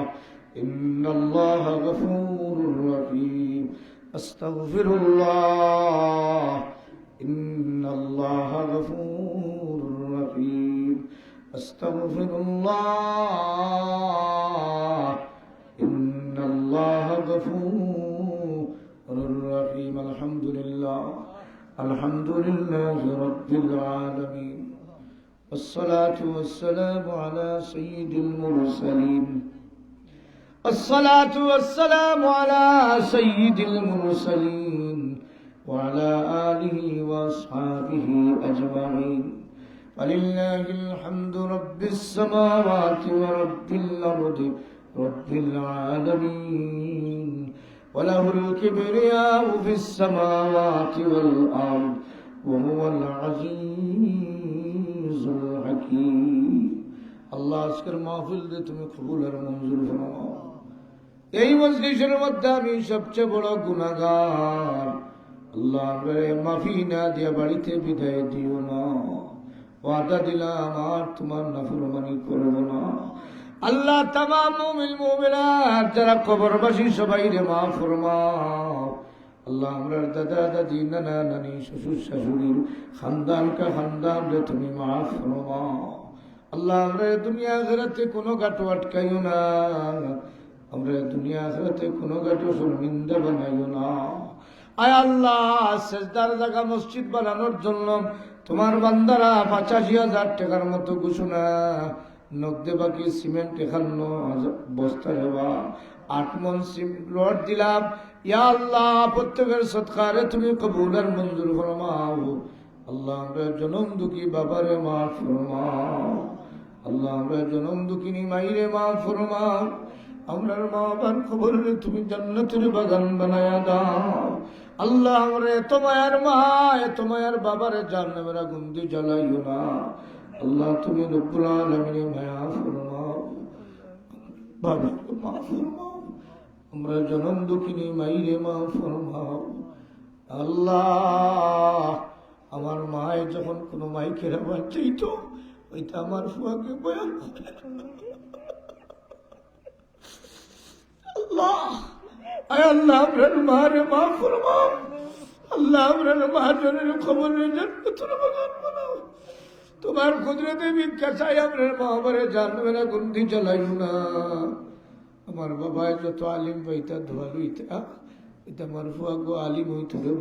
ইন্নাল্লাহ গফুরুর রহিম আস্তাগফিরুল্লাহ ইন্নাল্লাহ গফুরুর রহিম আস্তাগফিরুল্লাহ ইন্নাল্লাহ গফুরুর রহিম। আলহামদুলিল্লাহ আলহামদুলিল্লাহি রাব্বিল আলামিন والصلاة والسلام على سيد المرسلين الصلاة والسلام على سيد المرسلين وعلى آله وأصحابه أجمعين ولله الحمد رب السماوات ورب الأرض رب العالمين وله الكبرياء في السماوات والأرض وهو العزيز الحكيم। আল্লাহ আজকের মাহফিল দিয়ে তুমি কবুল আর মঞ্জুর ফরমাও। এই মজলিসের মধ্যে আমি সবচেয়ে বড় গুনাহগার আল্লাহ আমারে মাফি না দিয়া বাড়িতে বিদায় দিও না। ওয়াদা দিলাম আর তোমার নাফরমানি করব না। আল্লাহ তামাম মুমিন মুমিনাত যারা কবরবাসী সবাই রে মাফ ফরমাও। আল্লাহ আমরার দাদা দাদি নানা নানি শ্বশুর শাশুড়ির খানদান কা খানদান রে তুমি মাফ ফরমাও। আল্লাহ আমরা দুনিয়া আখিরাতে কোনো গাটো আটকাইও না। আমরা দুনিয়া আখিরাতে কোনো গাটো শর্মিন্দা বানাইও না। আয় আল্লাহ সেজদার জায়গা মসজিদ বানানোর জন্য তোমার বান্দারা 85,000 টাকার মতো ঘোষণা নগদে বাকি সিমেন্ট 51 বস্তা দেওয়া 8 মন রড দিলাম। ইয়া আল্লাহ প্রত্যেকের সদকারে তুমি কবুল আর মঞ্জুর ফরমাও। আল্লাহ আমরা জনম দুঃখী বাবারে মাফ ফরমাও। আল্লাহ আমরা জনম দুঃখিনী মাইরে মাফ ফরমাও। আমরার মা বাবার খবর তুমি জান্নাতের বাগান বানায়া দাও। আল্লাহ আমরা এত মায়ার মা এত মায়ার বাবারে জাহান্নামের আগুন দিয়ে জ্বালাইও না। আল্লাহ তুমি রব্বুল আলামিনের মায়া ফরমাও বাবাকে মাফ ফরমাও। আমরা জনম দুঃখিনী মাইরে মাফ ফরমাও। আল্লাহ আমার মায়ে যখন কোনো মাইকের আওয়াজ চাইতো ওইটা আমার ফুয়াকে বয়ান করে। আল্লাহ আয় আল্লাহ আপনার মারে মাফ ফরমাও। আল্লাহ আমরা মহাজনের খবর বানাও। তোমার কুদরতে ভিক্ষা চাই আমরা মহাবারে জানবে না গন্ডি চালাইও না। আমার বাবা যত আলিম পাইতা ধোয়া লইতা এটা মারফুয়া গো আলিম হইতে রে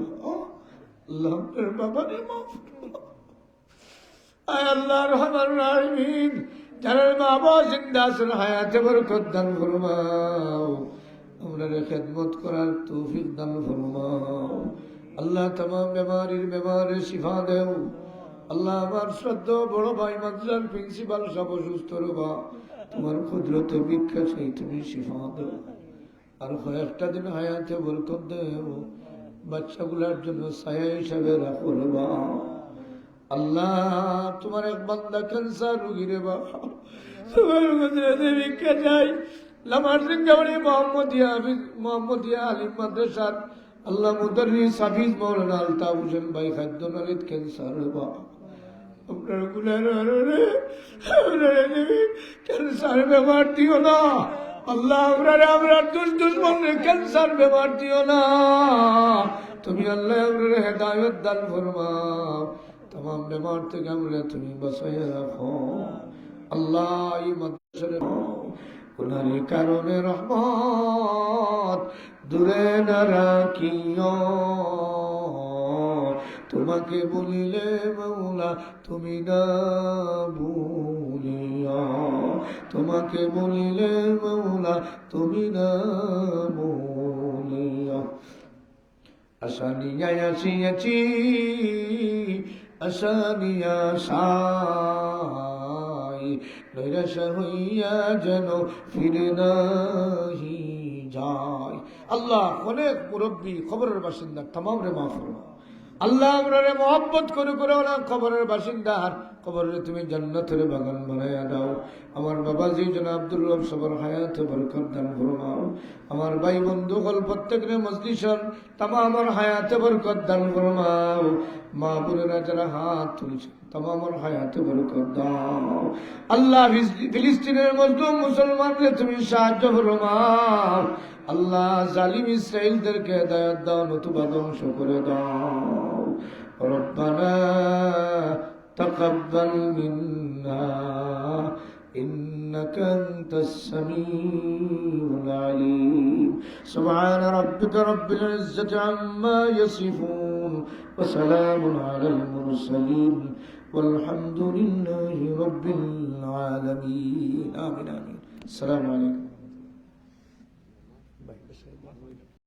আল্লাহ আপনার বাবারে মাফ করো। আয় আল্লাহ রহমান রাহিম, যারা মা বাবা জিন্দা আছেন হায়াতে বরকত দান ফরমাও, আমরা খেদমত করার তৌফিক দান ফরমাও। আল্লাহ तमाम বেমারির বেমারে শিফা দেও। আল্লাহ আমার শ্রদ্ধা বড় ভাই মাদ্রাসার প্রিন্সিপাল সব অসুস্থ রবা, তোমার কুদরতে ভিক্ষা চাই তুমি শিফা দেও। আর কয়েকটা দিন হায়াতে বরকত দেও, বাচ্চাগুলার জন্য ছায়া হিসাবে রাখো রবা। আল্লাহ তোমার এক বান্দা ক্যান্সার রোগী রে বাবা, তোমার কুদরতে ভিক্ষা চাই। লামার সিংগাবাড়ি মোহাম্মদিয়া আলিম মাদ্রাসার আল্লাহ মুদাররিস হাফিজ মাওলানা আলতাফ হোসেন ভাই খাদ্য নালিত ক্যান্সার বা আপনার গুলার ক্যান্সার বেমার দিও না আল্লাহ। আমরা দুশ্মনের ক্যান্সার বেমার দিও না তুমি আল্লাহ। আমরা হেদায়ত দান ফরমাও, तमाम বেমার থেকে আমরা তুমি বাঁচাইয়া রাখো আল্লাহ। এই মাদ্রাসার গুনাহের কারণে রহমত দূরে না রাখিও। তোমাকে বলিলে মৌলা তুমি না ভুলিও, তোমাকে বলিলে মৌলা তুমি না ভুলিও। আশা নিয়ে আসিয়াছি আশা নিয়া সাই, নৈরাশা হইয়া যেন ফিরে নাহি যায়। আল্লাহ অনেক মুরব্বী খবরের বাসিন্দা তামাম রে মাফ করো আল্লাহ। আমরা রে মহব্বত করে করে ওরা খবরের বাসিন্দা আর খবরের তুমি জান্নাতের বাগান বানাইয়া দাও। আমার বাবাজি জনাব আব্দুল রব সবার হায়াতে বরকত দান ফরমাও। আমার ভাই বন্ধু হল প্রত্যেকের মজলিসের তামামের হায়াতে বরকত দান ফরমাও। মা বোনেরা যারা হাত তুলছে তামামের হায়াতে বরকত দাও আল্লাহ। ফিলিস্তিনের মজলুম মুসলমানদের তুমি সাহায্য ফরমাও আল্লাহ। জালিম ইসরাইলদেরকে হেদায়েত দাও, নতুবা ধ্বংস করে দাও। রব্বানা তাকাব্বাল মিন্না إنك أنت السميع العليم. سبحان ربك رب العزة عما يصفون وسلام على المرسلين والحمد لله رب العالمين. آمين آمين. السلام عليكم.